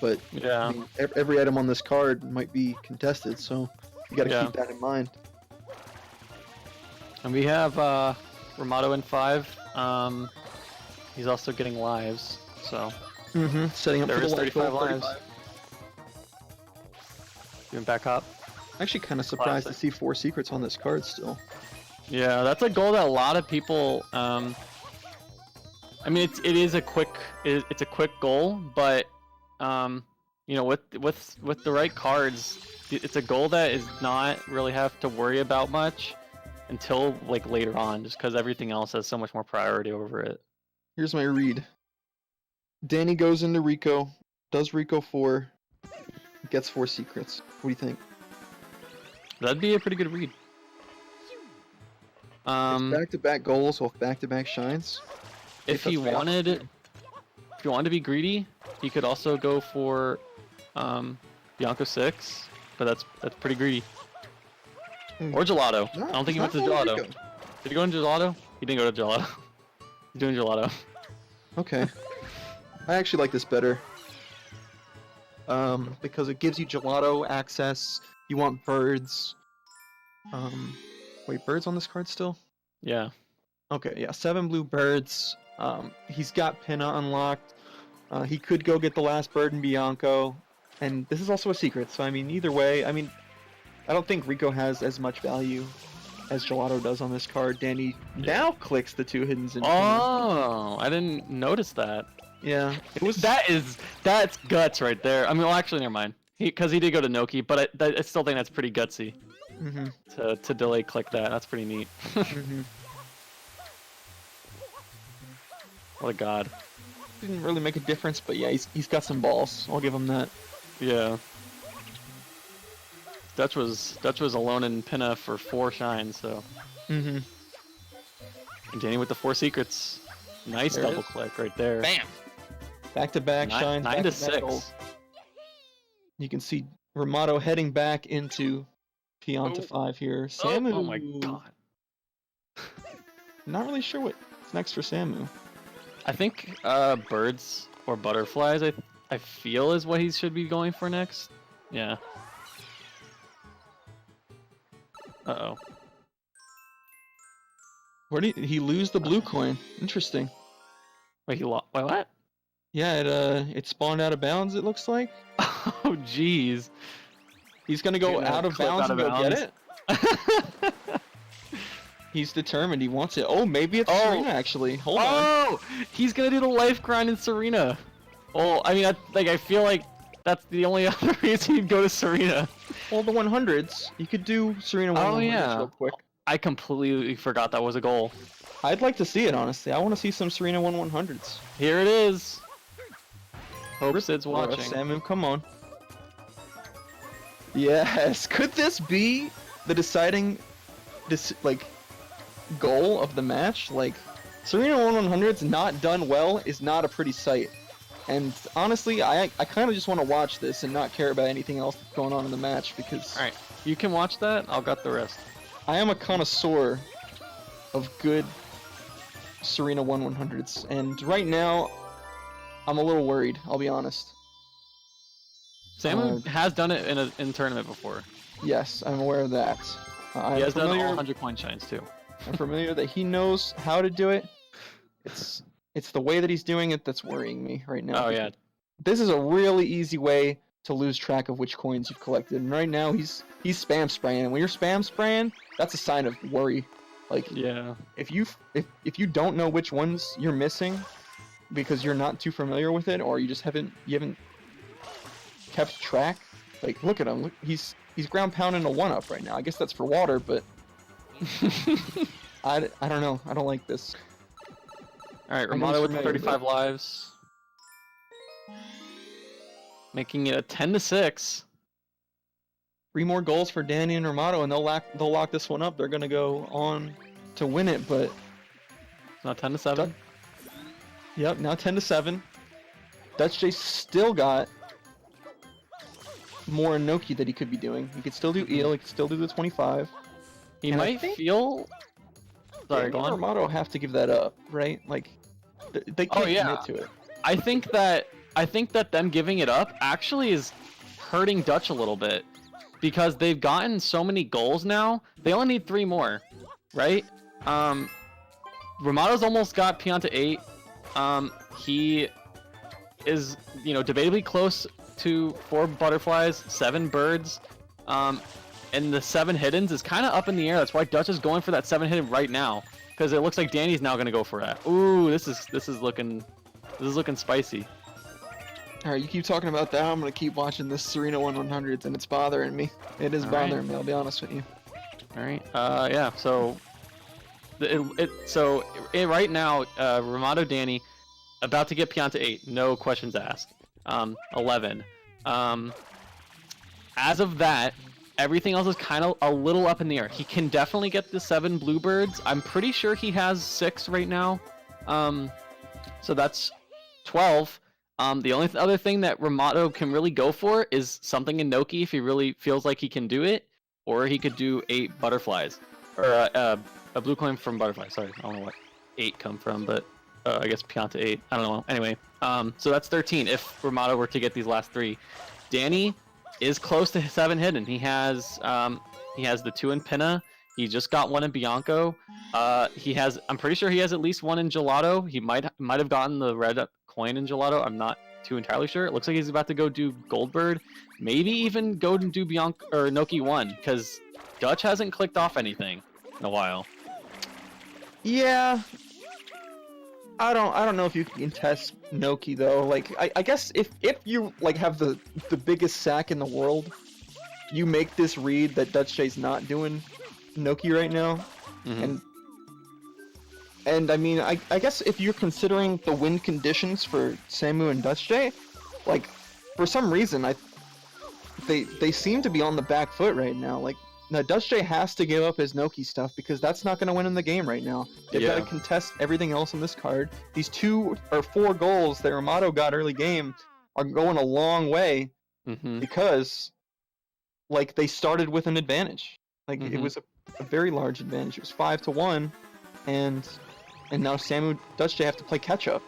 but Yeah. I mean, every item on this card might be contested, so you got to Yeah. keep that in mind. And we have Ramato in 5. He's also getting lives, so Mm-hmm. Setting up there for is the light 35 goal, lives. Doing back up. Actually, kind of surprised to Classic. see 4 secrets on this card still. Yeah, that's a goal that a lot of people. I mean, it's a quick goal, but you know, with the right cards, it's a goal that is not really have to worry about much until like later on, just because everything else has so much more priority over it. Here's my read. Danny goes into Rico, does Rico 4, gets 4 secrets. What do you think? That'd be a pretty good read. Back-to-back goals with back-to-back shines. If he wanted to be greedy, he could also go for Bianco 6, but that's pretty greedy. Or gelato. No, I don't think he went he's to not gelato. going Rico. Did he go into gelato? He didn't go to gelato. He's doing gelato. Okay. I actually like this better. Because it gives you gelato access. You want birds. Wait, birds on this card still? Yeah. Okay, yeah, 7 blue birds. He's got Pinna unlocked. He could go get the last bird in Bianco. And this is also a secret, so I mean, either way, I mean, I don't think Rico has as much value as Gelato does on this card. Danny now clicks the 2 hiddens in Pinna. Oh, I didn't notice that. Yeah, it was That's guts right there. I mean, well, actually, never mind. Because he did go to Noki, but I still think that's pretty gutsy Mhm. to delay click that. That's pretty neat. Mhm. What a god. Didn't really make a difference, but yeah, he's got some balls. I'll give him that. Yeah. Dutch was alone in Pinna for 4 shines, so. Mhm. And Danny with the 4 secrets. Nice There it double is. click right there. Bam. Back to back shines. 9 to back-to-back 6. goals. You can see Ramato heading back into Pianta 5 here. Samu. Oh my god. not really sure what's next for Samu. I think birds or butterflies. I feel is what he should be going for next. Yeah. Uh-oh. Where did he lose the blue coin? Interesting. Wait, he lost. Wait, what? Yeah, it spawned out of bounds. It looks like. Oh, jeez. He's gonna go out of bounds and go get it. He's determined. He wants it. Oh, maybe it's Serena actually. Hold on. Oh, he's gonna do the life grind in Serena. Well, I mean, I feel like that's the only other reason you'd go to Serena. Well, the 100s. You could do Serena 100s real quick. I completely forgot that was a goal. I'd like to see it, honestly. I want to see some Serena 100s. Here it is. Hope Sid's watching. Samu, come on. Yes. Could this be the deciding, goal of the match? Like, Serena 100's not done well is not a pretty sight. And honestly, I kind of just want to watch this and not care about anything else that's going on in the match because... Alright, you can watch that. I'll got the rest. I am a connoisseur of good Serena 100s, and right now, I'm a little worried, I'll be honest. Samu has done it in tournament before. Yes, I'm aware of that. He has done all 100 coin shines too. I'm familiar that he knows how to do it. It's the way that he's doing it that's worrying me right now. Oh yeah. This is a really easy way to lose track of which coins you've collected, and right now he's spam spraying. And when you're spam spraying, that's a sign of worry. Like, yeah. If you don't know which ones you're missing because you're not too familiar with it, or you just haven't kept track, like, look at him. Look, he's ground pounding a 1-up right now. I guess that's for water, but I don't know. I don't like this. All right, Ramada with 35 lives, making it a 10-6. 3 more goals for Danny and Ramado, and they'll lock this one up. They're gonna go on to win it, but it's not 10-7. Yep, now 10-7. Dutch J still got more Inoki that he could be doing. He could still do Eel. He could still do the 25. He might feel. Sorry, go on. Ramado have to give that up, right? Like, they can't commit to it. I think that them giving it up actually is hurting Dutch a little bit because they've gotten so many goals now. They only need 3 more, right? Ramado's almost got Pianta 8. He is, debatably close to 4 butterflies, 7 birds. And the 7 hiddens is kind of up in the air. That's why Dutch is going for that 7 hidden right now, because it looks like Danny's now going to go for that. Ooh, this is looking spicy. All right, you keep talking about that. I'm gonna keep watching this Serena 100s, and it's bothering me. It is bothering me. I'll be honest with you. All right. Yeah. So, right now, Ramado Danny about to get Pianta 8. No questions asked. 11. As of that, everything else is kind of a little up in the air. He can definitely get the 7 bluebirds. I'm pretty sure he has 6 right now. So that's 12. The only other thing that Ramado can really go for is something in Noki if he really feels like he can do it, or he could do 8 butterflies, or a blue coin from butterfly. Sorry, I don't know what 8 come from, but I guess Pianta 8. I don't know. Anyway, so that's 13 if Ramado were to get these last 3. Danny is close to 7 hidden. He has the 2 in Pinna. He just got 1 in Bianco. I'm pretty sure he has at least 1 in Gelato. He might have gotten the red coin in Gelato. I'm not too entirely sure. It looks like he's about to go do Goldbird. Maybe even go and do Bianco or Noki 1, because Dutch hasn't clicked off anything in a while. Yeah. I don't know if you can test Noki though. Like, I guess if you have the biggest sack in the world, you make this read that Dutch J's not doing Noki right now. Mm-hmm. And I mean, I guess if you're considering the win conditions for Samu and Dutch J, like, for some reason they seem to be on the back foot right now. Like, now Dutch J has to give up his Noki stuff because that's not going to win in the game right now. They've got to contest everything else in this card. These 2 or 4 goals that Ramado got early game are going a long way because, like, they started with an advantage. Like, it was a very large advantage. It was 5-1, and now Samu Dutch have to play catch up.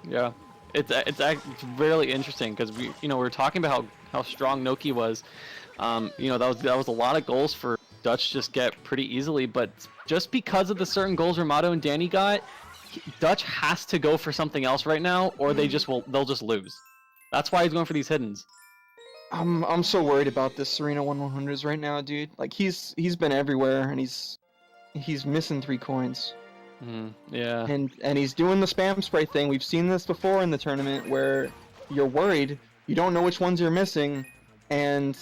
Yeah, it's really interesting because we're talking about how strong Noki was. That was a lot of goals for Dutch just get pretty easily, but just because of the certain goals Ramato and Danny got, Dutch has to go for something else right now, or they'll just lose. That's why he's going for these hiddens. I'm so worried about this Serena 1/100s right now, dude. Like he's been everywhere and he's missing 3 coins. Yeah. And he's doing the spam spray thing. We've seen this before in the tournament where you're worried, you don't know which ones you're missing, and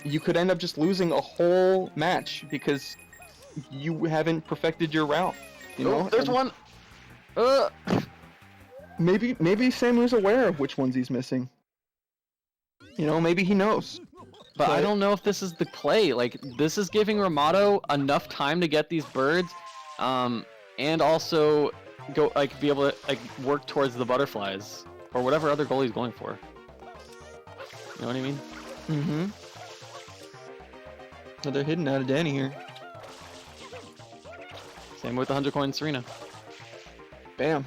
you could end up just losing a whole match because you haven't perfected your route. You know, there's one. Maybe Samu's aware of which ones he's missing. You know, maybe he knows. But I don't know if this is the play. Like, this is giving Ramato enough time to get these birds, and also be able to work towards the butterflies or whatever other goal he's going for. You know what I mean? Mm-hmm. Oh, they're hidden out of Danny here. Same with the 100 coin Serena. Bam.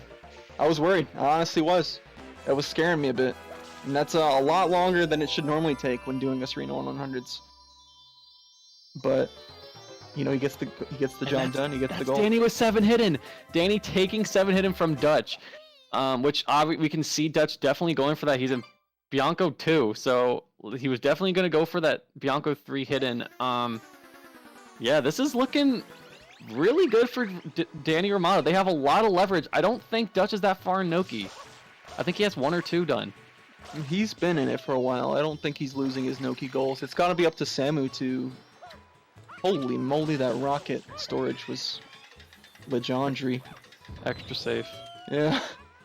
I was worried. I honestly was. That was scaring me a bit. And that's a lot longer than it should normally take when doing a Serena 1/100s. But he gets the job done. He gets the goal. Danny with 7 hidden. Danny taking 7 hidden from Dutch, which we can see Dutch definitely going for that. He's in Bianco 2, so he was definitely going to go for that Bianco 3 hidden. Yeah, this is looking really good for Danny Ramato. They have a lot of leverage. I don't think Dutch is that far in Noki. I think he has 1 or 2 done. He's been in it for a while. I don't think he's losing his Noki goals. It's got to be up to Samu to... Holy moly, that rocket storage was legendary. Extra safe. Yeah.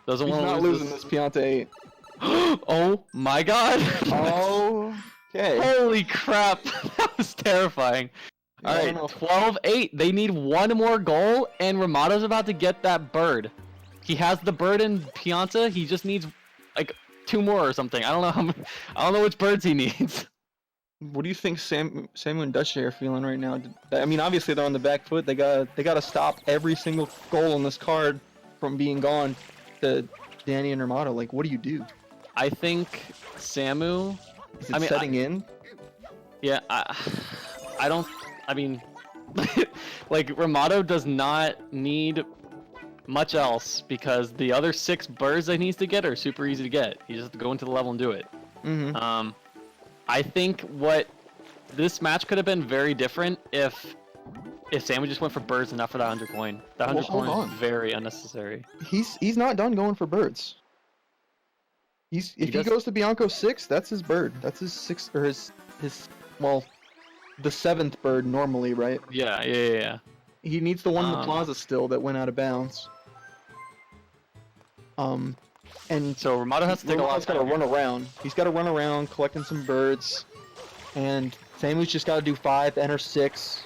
Doesn't He's want to not losing this Pianta 8. Oh my god! Okay. Holy crap! That was terrifying. Alright, 12-8. They need 1 more goal, and Ramato's about to get that bird. He has the bird in Pianta. He just needs, 2 more or something. I don't know which birds he needs. What do you think Samu and Dutch are feeling right now? I mean, obviously they're on the back foot. They gotta stop every single goal on this card from being gone to Danny and Ramato. Like, what do you do? I think Samu... Is it setting in? Yeah, Ramato does not need much else because the other 6 birds that he needs to get are super easy to get. You just have to go into the level and do it. I think this match could have been very different if Samu just went for birds and not for that 100 coin. That 100 coin is very unnecessary. He's not done going for birds. If he goes to Bianco 6, that's his bird. That's his 6th or his the 7th bird normally, right? Yeah. He needs the one in the plaza still that went out of bounds. And so Ramato has to take a lot of time. Run around. He's got to run around collecting some birds, and Samu's just got to do 5, enter 6,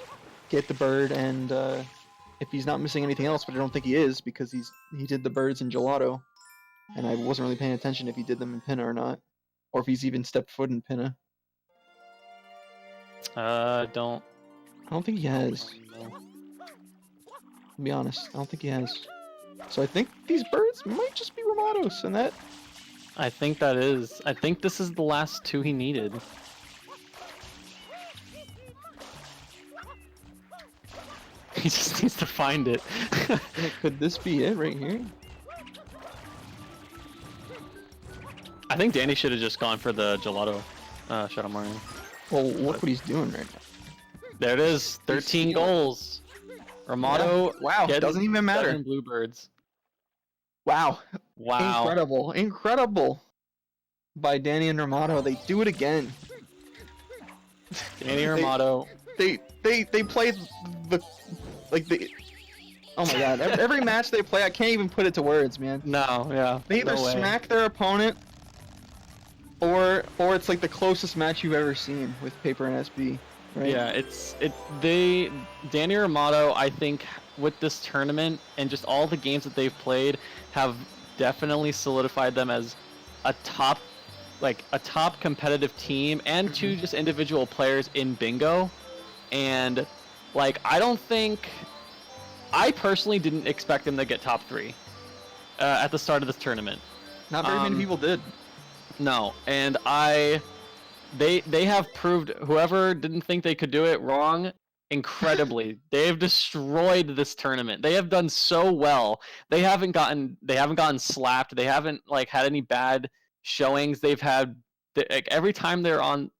get the bird, and if he's not missing anything else, but I don't think he is because he did the birds in Gelato, and I wasn't really paying attention if he did them in Pinna or not, or if he's even stepped foot in Pinna. I don't think he has. To be honest, I don't think he has. So I think these birds might just be Ramato's, and that... I think this is the last 2 he needed. He just needs to find it. Could this be it right here? I think Danny should have just gone for the Gelato Shadow Mario. Well, look what he's doing right now. There it is, 13 goals. Ramato, wow, doesn't even matter. 7 bluebirds. Wow. Incredible. By Danny and Ramato, they do it again. Danny and Ramato. They played oh my god, every match they play, I can't even put it to words, man. No, yeah. They either smack their opponent, or it's like the closest match you've ever seen with Paper and SB, right? Yeah, Danny Ramato, I think, with this tournament and just all the games that they've played, have definitely solidified them as a top competitive team and 2 just individual players in bingo. And I I personally didn't expect them to get top 3 at the start of this tournament. Not very many people did. No, and they have proved whoever didn't think they could do it wrong incredibly. They have destroyed this tournament. They have done so well. They haven't gotten slapped. They haven't like had any bad showings. They've had like, every time they're on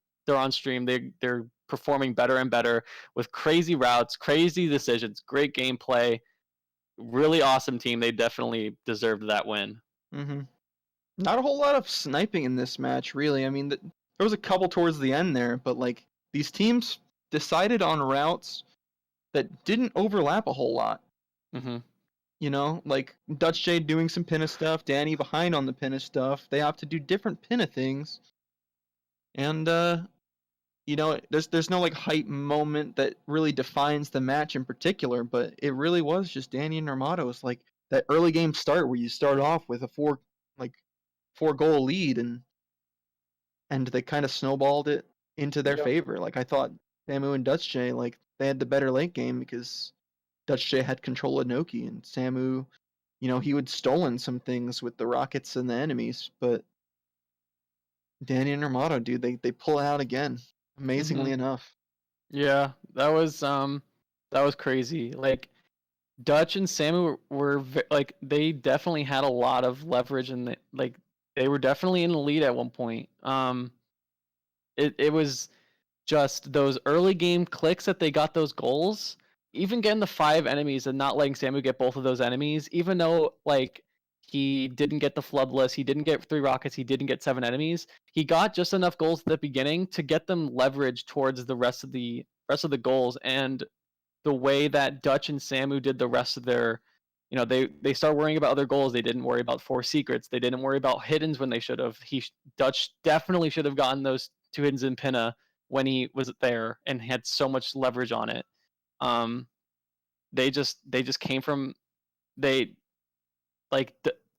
stream, they're performing better and better with crazy routes, crazy decisions, great gameplay. Really awesome team. They definitely deserved that win. Mm-hmm. Not a whole lot of sniping in this match, really. I mean, there was a couple towards the end there, but like these teams decided on routes that didn't overlap a whole lot. Mm-hmm. You know, like Dutch J doing some Pinna stuff, Danny behind on the Pinna stuff. They opt to do different Pinna things, and you know, there's no like hype moment that really defines the match in particular, but it really was just Danny and Armado's like that early game start where you start off with a four goal lead and they kind of snowballed it into their favor. Like I thought Samu and Dutch J like they had the better late game because Dutch J had control of Noki and Samu, you know, he would stolen some things with the rockets and the enemies, but Danny and Armado, dude, they pull it out again, amazingly enough. Yeah, that was crazy. Like Dutch and Samu were like they definitely had a lot of leverage and like they were definitely in the lead at one point. It was just those early game clicks that they got those goals, even getting the 5 enemies and not letting Samu get both of those enemies, even though like he didn't get the floodless, he didn't get 3 rockets, he didn't get 7 enemies. He got just enough goals at the beginning to get them leverage towards the rest of the goals, and the way that Dutch and Samu did the rest of their, you know, they start worrying about other goals. They didn't worry about 4 secrets. They didn't worry about hiddens when they should have. Dutch definitely should have gotten those 2 hiddens in Pinna when he was there and had so much leverage on it. They just came from they like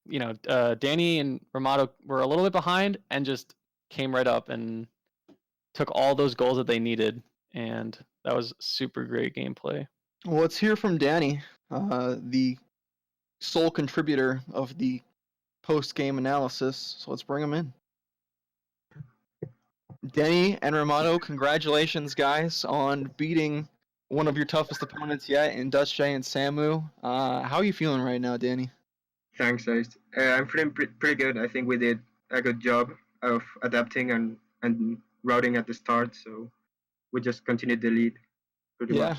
you know, Danny and Ramado were a little bit behind and just came right up and took all those goals that they needed, and that was super great gameplay. Well, let's hear from Danny, the sole contributor of the post-game analysis. So let's bring him in. Danny and Romano, congratulations, guys, on beating one of your toughest opponents yet in Dutch J and Samu. How are you feeling right now, Danny? Thanks, Ace. I'm feeling pretty good. I think we did a good job of adapting and routing at the start, so we just continued the lead pretty much.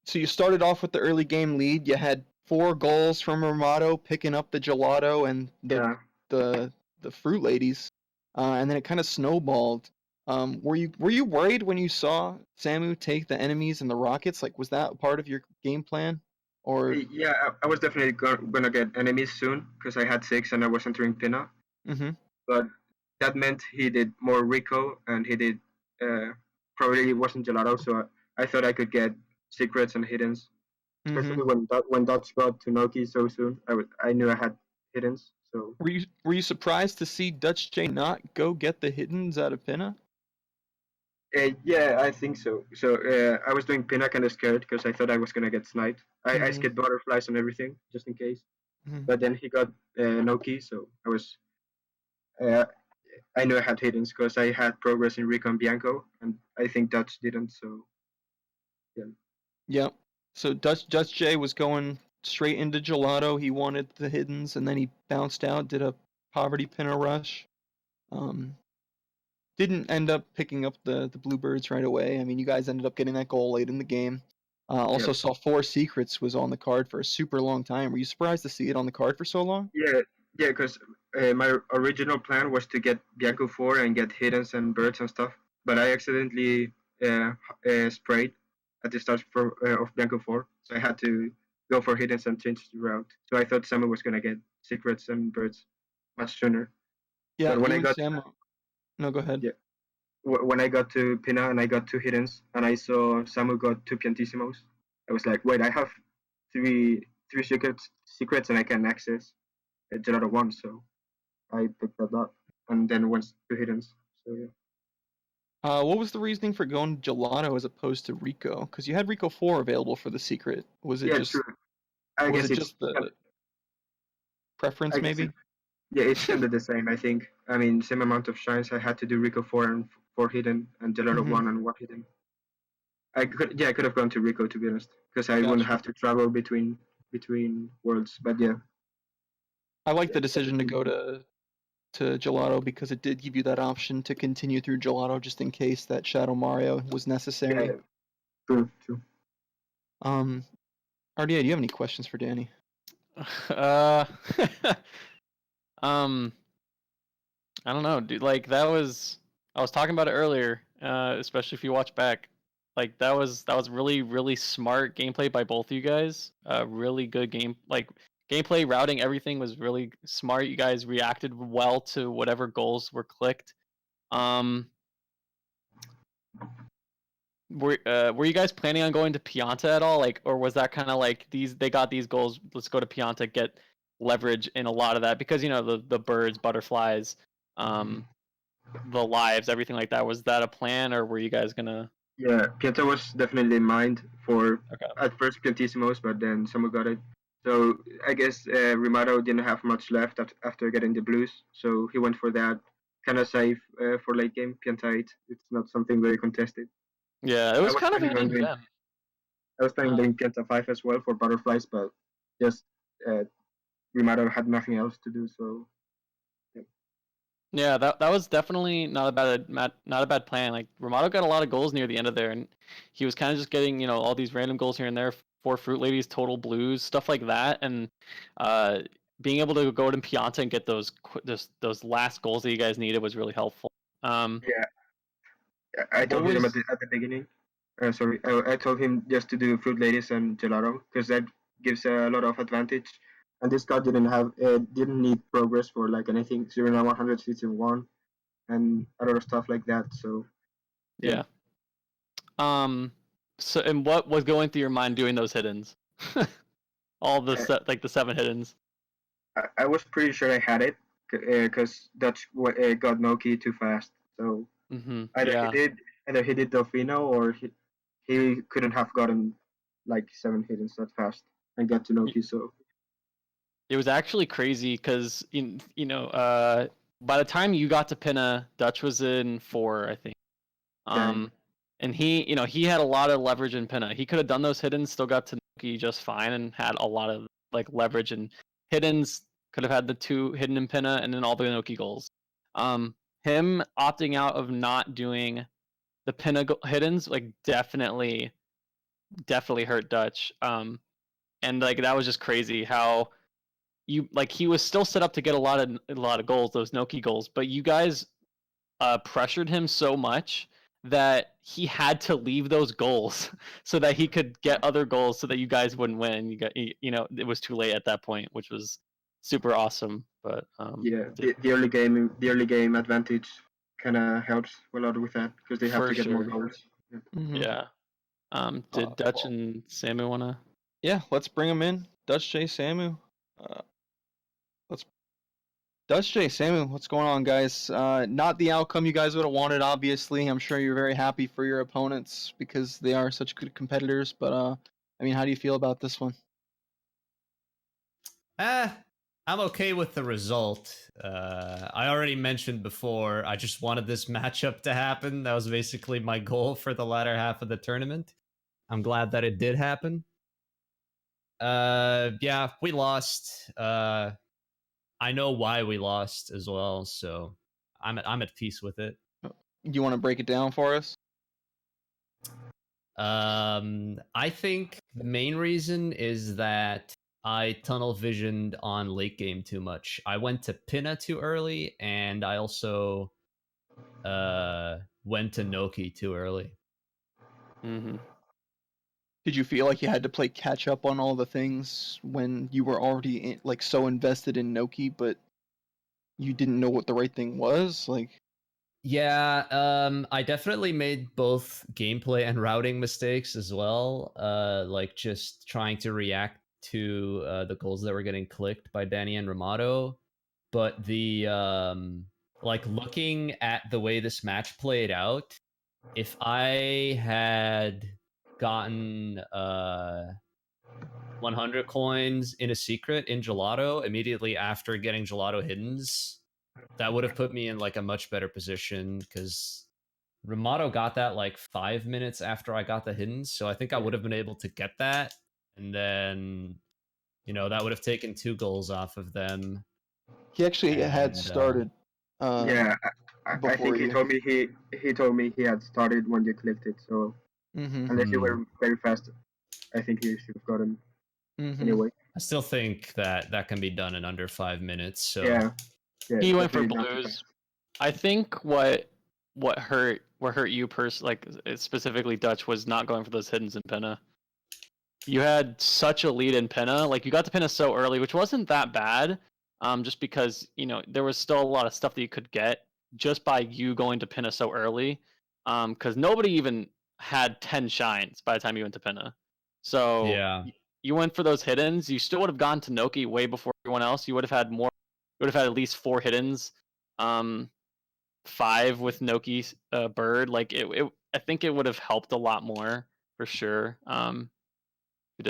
So you started off with the early game lead. You had 4 goals from Romano picking up the gelato and the fruit ladies, and then it kind of snowballed. Were you worried when you saw Samu take the enemies and the rockets? Like, was that part of your game plan? Or Yeah, I was definitely gonna get enemies soon because I had 6 and I was entering Pina. But that meant he did more Rico and he did probably wasn't gelato, so I thought I could get secrets and hiddens. Especially when Dutch got to Noki so soon, I knew I had hiddens. So were you surprised to see Dutch J not go get the hiddens out of Pinna? Yeah, I think so. So I was doing Pinna kind of scared because I thought I was gonna get sniped. I skipped butterflies and everything just in case. But then he got Noki, so I was. I knew I had hiddens because I had progress in Rico and Bianco, and I think Dutch didn't. So yeah. Yep. So Dutch J was going straight into gelato. He wanted the hiddens, and then he bounced out, did a poverty Pinna rush. Didn't end up picking up the bluebirds right away. I mean, you guys ended up getting that goal late in the game. Also saw 4 secrets was on the card for a super long time. Were you surprised to see it on the card for so long? Yeah, because my original plan was to get Bianco 4 and get hiddens and birds and stuff, but I accidentally sprayed at the start of Bianco 4, so I had to go for hiddens and change the route. So I thought Samu was gonna get secrets and birds much sooner. Yeah, but when I got no, go ahead. Yeah, when I got to Pina and I got 2 hiddens and I saw Samu got 2 piantissimos, I was like, wait, I have three secrets and I can access Gelato 1, so I picked that up and then went to hiddens. So yeah. What was the reasoning for going gelato as opposed to Rico? Because you had Rico 4 available for the secret. Was it just? True. I Was guess it it's just the preference, I guess maybe? it, yeah, it's kind of the same. I think. I mean, same amount of shines. I had to do Rico 4 and 4 hidden, and Gelato Mm-hmm. 1 and 1 hidden. I could have gone to Rico, to be honest, because I wouldn't Gotcha. have to travel between worlds. But yeah, I like the decision to go to Gelato because it did give you that option to continue through Gelato just in case that Shadow Mario was necessary. yeah, true. RDA, do you have any questions for Danny? Um, I don't know, dude. Like that was, I was talking about it earlier. Especially if you watch back, like that was really really smart gameplay by both of you guys. Really good game, like gameplay routing, everything was really smart. You guys reacted well to whatever goals were clicked. Were you guys planning on going to Pianta at all, like, or was that kind of like they got these goals, let's go to Pianta, get leverage in a lot of that, because you know the birds, butterflies, the lives, everything like that. Was that a plan, or were you guys gonna? Yeah, Pianta was definitely mined for Okay. at first Piantissimos, but then someone got it. So I guess Rimato didn't have much left after getting the blues, so he went for that. Kind of safe for late game. Pianta 8, it's not something very contested. Yeah, it I was was kind of a planning on hidden doing gem. I was planning doing Pianta 5 as well for butterflies, but just uh, Rimato had nothing else to do, so yeah. Yeah, that was definitely not a bad plan. Like Romano got a lot of goals near the end of there, and he was kind of just getting, you know, all these random goals here and there, four fruit ladies, total blues, stuff like that, and uh, being able to go to Pianta and get those last goals that you guys needed was really helpful. Yeah, I What told him at was the beginning. Sorry, I told him just to do fruit ladies and gelato because that gives a lot of advantage. And this card didn't need progress for like anything 0 to 100 season 1 and a lot of stuff like that. So yeah, yeah. So and what was going through your mind doing those hiddens? All the uh, like the 7 hiddens. I was pretty sure I had it because Dutch got Noki too fast. So either he Yeah. did either he did Delfino or he couldn't have gotten like 7 hidden that fast and get to Noki. So It was actually crazy because by the time you got to Pinna, Dutch was in 4, I think. yeah, And he had a lot of leverage in Pinna. He could have done those hiddens, still got to Nuki just fine, and had a lot of like leverage and hiddens. Could have had the 2 hidden in Pinna and then all the Nuki goals. Him opting out of not doing the Pinna hiddens like definitely hurt Dutch. And like that was just crazy how he was still set up to get a lot of goals, those Noki goals, but you guys pressured him so much that he had to leave those goals so that he could get other goals so that you guys wouldn't win. It was too late at that point, which was super awesome. But yeah, the early game advantage kind of helps a lot with that because they have for to get more sure, goals. Yeah. Mm-hmm. yeah. Did Dutch Well, and Samu wanna? yeah, let's bring him in. Dutch J Samu. Let's Dutch J Samu. What's going on, guys? Not the outcome you guys would have wanted, obviously. I'm sure you're very happy for your opponents because they are such good competitors. But I mean, how do you feel about this one? I'm okay with the result. I already mentioned before, I just wanted this matchup to happen. That was basically my goal for the latter half of the tournament. I'm glad that it did happen. Yeah, we lost. I know why we lost as well, so I'm at peace with it. You want to break it down for us? I think the main reason is that I tunnel visioned on late game too much. I went to Pinna too early, and I also went to Noki too early. Mm-hmm. Did you feel like you had to play catch up on all the things when you were already like so invested in Noki, but you didn't know what the right thing was? Like, Yeah, I definitely made both gameplay and routing mistakes as well. Like just trying to react to the goals that were getting clicked by Danny and Ramato. But the like looking at the way this match played out, if I had gotten 100 coins in a secret in Gelato immediately after getting Gelato hiddens, that would have put me in like a much better position because Ramato got that like 5 minutes after I got the hiddens. So I think I would have been able to get that. And then, that would have taken 2 goals off of them. He actually had started. Yeah, I think you. he told me he had started when you clicked it. So unless you were very fast, I think he should have gotten anyway. I still think that can be done in under 5 minutes. So yeah he went for definitely not too blues. fast. I think what hurt you like specifically Dutch was not going for those hiddens in Pinna. You had such a lead in Pinna, like you got to Pinna so early, which wasn't that bad. Just because there was still a lot of stuff that you could get just by you going to Pinna so early. Because nobody even had 10 shines by the time you went to Pinna. So yeah, you went for those hiddens. You still would have gone to Noki way before everyone else. You would have had more. You would have had at least 4 hiddens. 5 with Noki's bird. Like I think it would have helped a lot more for sure.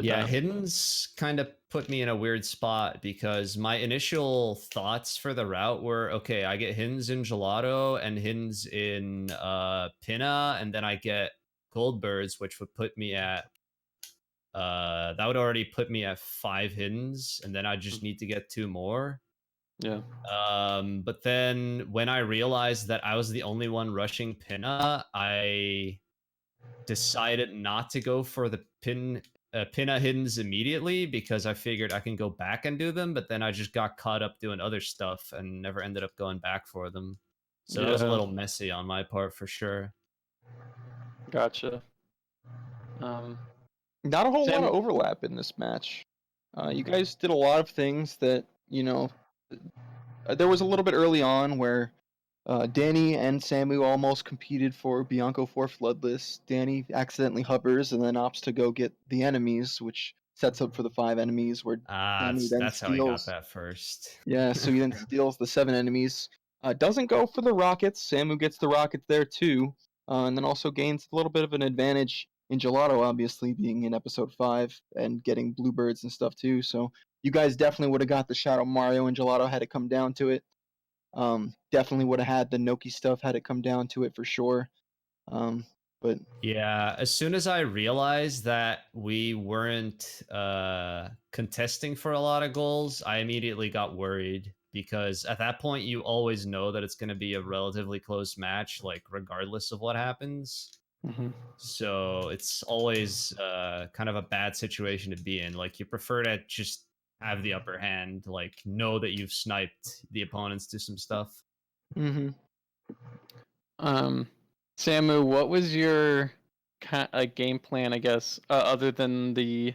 Yeah, hiddens kind of put me in a weird spot because my initial thoughts for the route were, okay, I get hiddens in Gelato and hiddens in Pinna, and then I get gold birds, which would put me at that would already put me at 5 hiddens, and then I just need to get 2 more. Yeah. But then when I realized that I was the only one rushing Pinna, I decided not to go for the Pinna hiddens immediately because I figured I can go back and do them, but then I just got caught up doing other stuff and never ended up going back for them. So that was a little messy on my part for sure. Gotcha. Not a whole lot of overlap in this match. You guys did a lot of things that, there was a little bit early on where Danny and Samu almost competed for Bianco 4 Floodless. Danny accidentally hovers and then opts to go get the enemies, which sets up for the 5 enemies where Samu then that's steals. how he got that first. Yeah, so he then steals the 7 enemies. Doesn't go for the rockets. Samu gets the rockets there too, and then also gains a little bit of an advantage in Gelato, obviously being in episode 5 and getting bluebirds and stuff too. So you guys definitely would have got the Shadow Mario and Gelato had it come down to it. Definitely would have had the Noki stuff had it come down to it for sure. But yeah, as soon as I realized that we weren't contesting for a lot of goals, I immediately got worried because at that point you always know that it's going to be a relatively close match, like regardless of what happens. So it's always kind of a bad situation to be in. Like you prefer to just have the upper hand, like know that you've sniped the opponents to some stuff. Samu, what was your game plan, I guess, other than the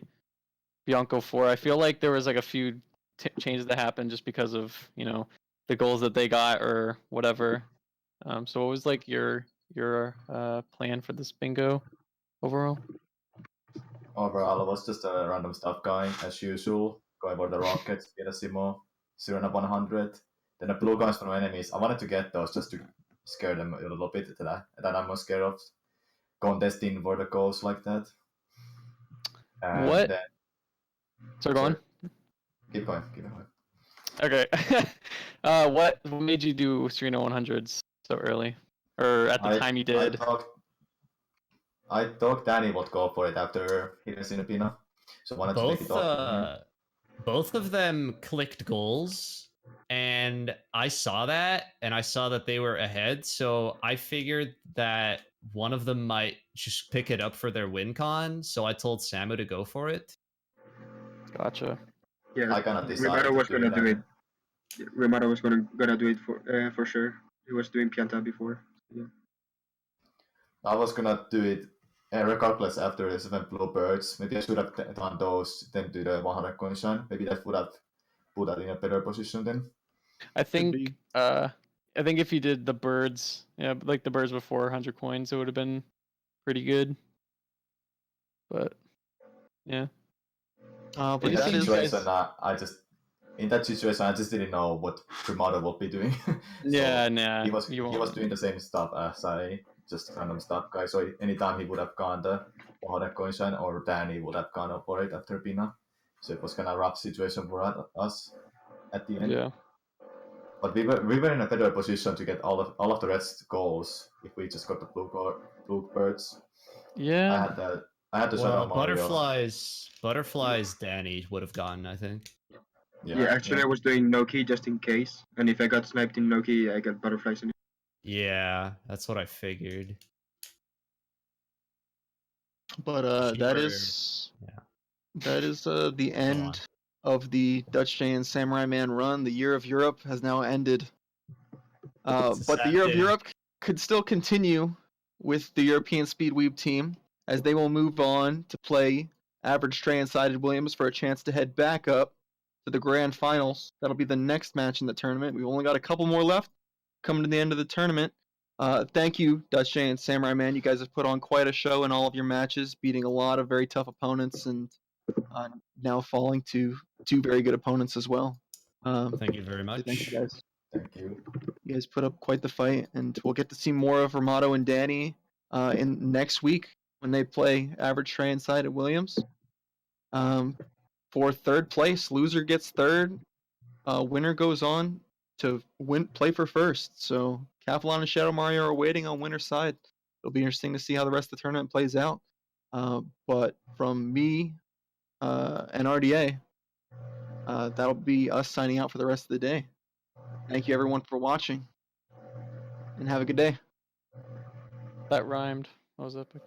Bianco 4? I feel like there was like a few changes that happened just because of, the goals that they got or whatever. So what was like your plan for this bingo overall? Overall, I was just a random stuff guy, as usual, going for the rockets, get a Simo, 0 and 100. Then the blue guns from enemies, I wanted to get those just to scare them a little bit, that I'm more scared of contesting for the goals like that. And what? Then, so go on. Keep going. Okay. What made you do Serena 100s so early? Or at the time you did? I thought Danny would go for it after he was in a Pina. So I wanted to make it off. Both of them clicked goals, and I saw that, and I saw that they were ahead, so I figured that one of them might just pick it up for their win con, so I told Samu to go for it. Gotcha. Yeah, I kind of decided Rimaru was gonna do it. Rimaru was gonna do it for sure. He was doing Pianta before. Yeah. I was gonna do it regardless after the 7 bluebirds. Maybe I should have done those, then do the 100 coin shine. Maybe that would have put that in a better position then. I think if you did the birds, like the birds before 100 coins, it would have been pretty good. But yeah. But in that situation, I just didn't know what Primato would be doing. So he was doing the same stuff as I, just random stuff guy. So anytime he would have gone the 100 coin shine, or Danny would have gone up for it after Pina. so it was kind of a rough situation for us at the end. Yeah. But we were in a better position to get all of the rest goals if we just got the blue birds. Yeah. I had the Shadow Mario. Butterflies Danny would have gotten, I think. Yeah, actually I was doing Noki just in case, and if I got sniped in Noki, I got butterflies in it. Yeah, that's what I figured. But that is the end of the Dutch Giant Samurai Man run. The Year of Europe has now ended. But the Year of Europe could still continue with the European Speed Weeb team, as they will move on to play Average Trey and Sided Williams for a chance to head back up to the grand finals. That'll be the next match in the tournament. We've only got a couple more left coming to the end of the tournament. Thank you, Dutch Giant Samurai Man. You guys have put on quite a show in all of your matches, beating a lot of very tough opponents and now falling to two very good opponents as well. Thank you very much. Thank you, guys. Thank you. You guys put up quite the fight, and we'll get to see more of Ramato and Danny in next week when they play Average Trey and Sided Williams. For third place, loser gets third. Winner goes on to play for first. So Capelon and Shadow Mario are waiting on winner's side. It'll be interesting to see how the rest of the tournament plays out. But from me and RDA, that'll be us signing out for the rest of the day. Thank you everyone for watching, and have a good day. That rhymed. That was epic.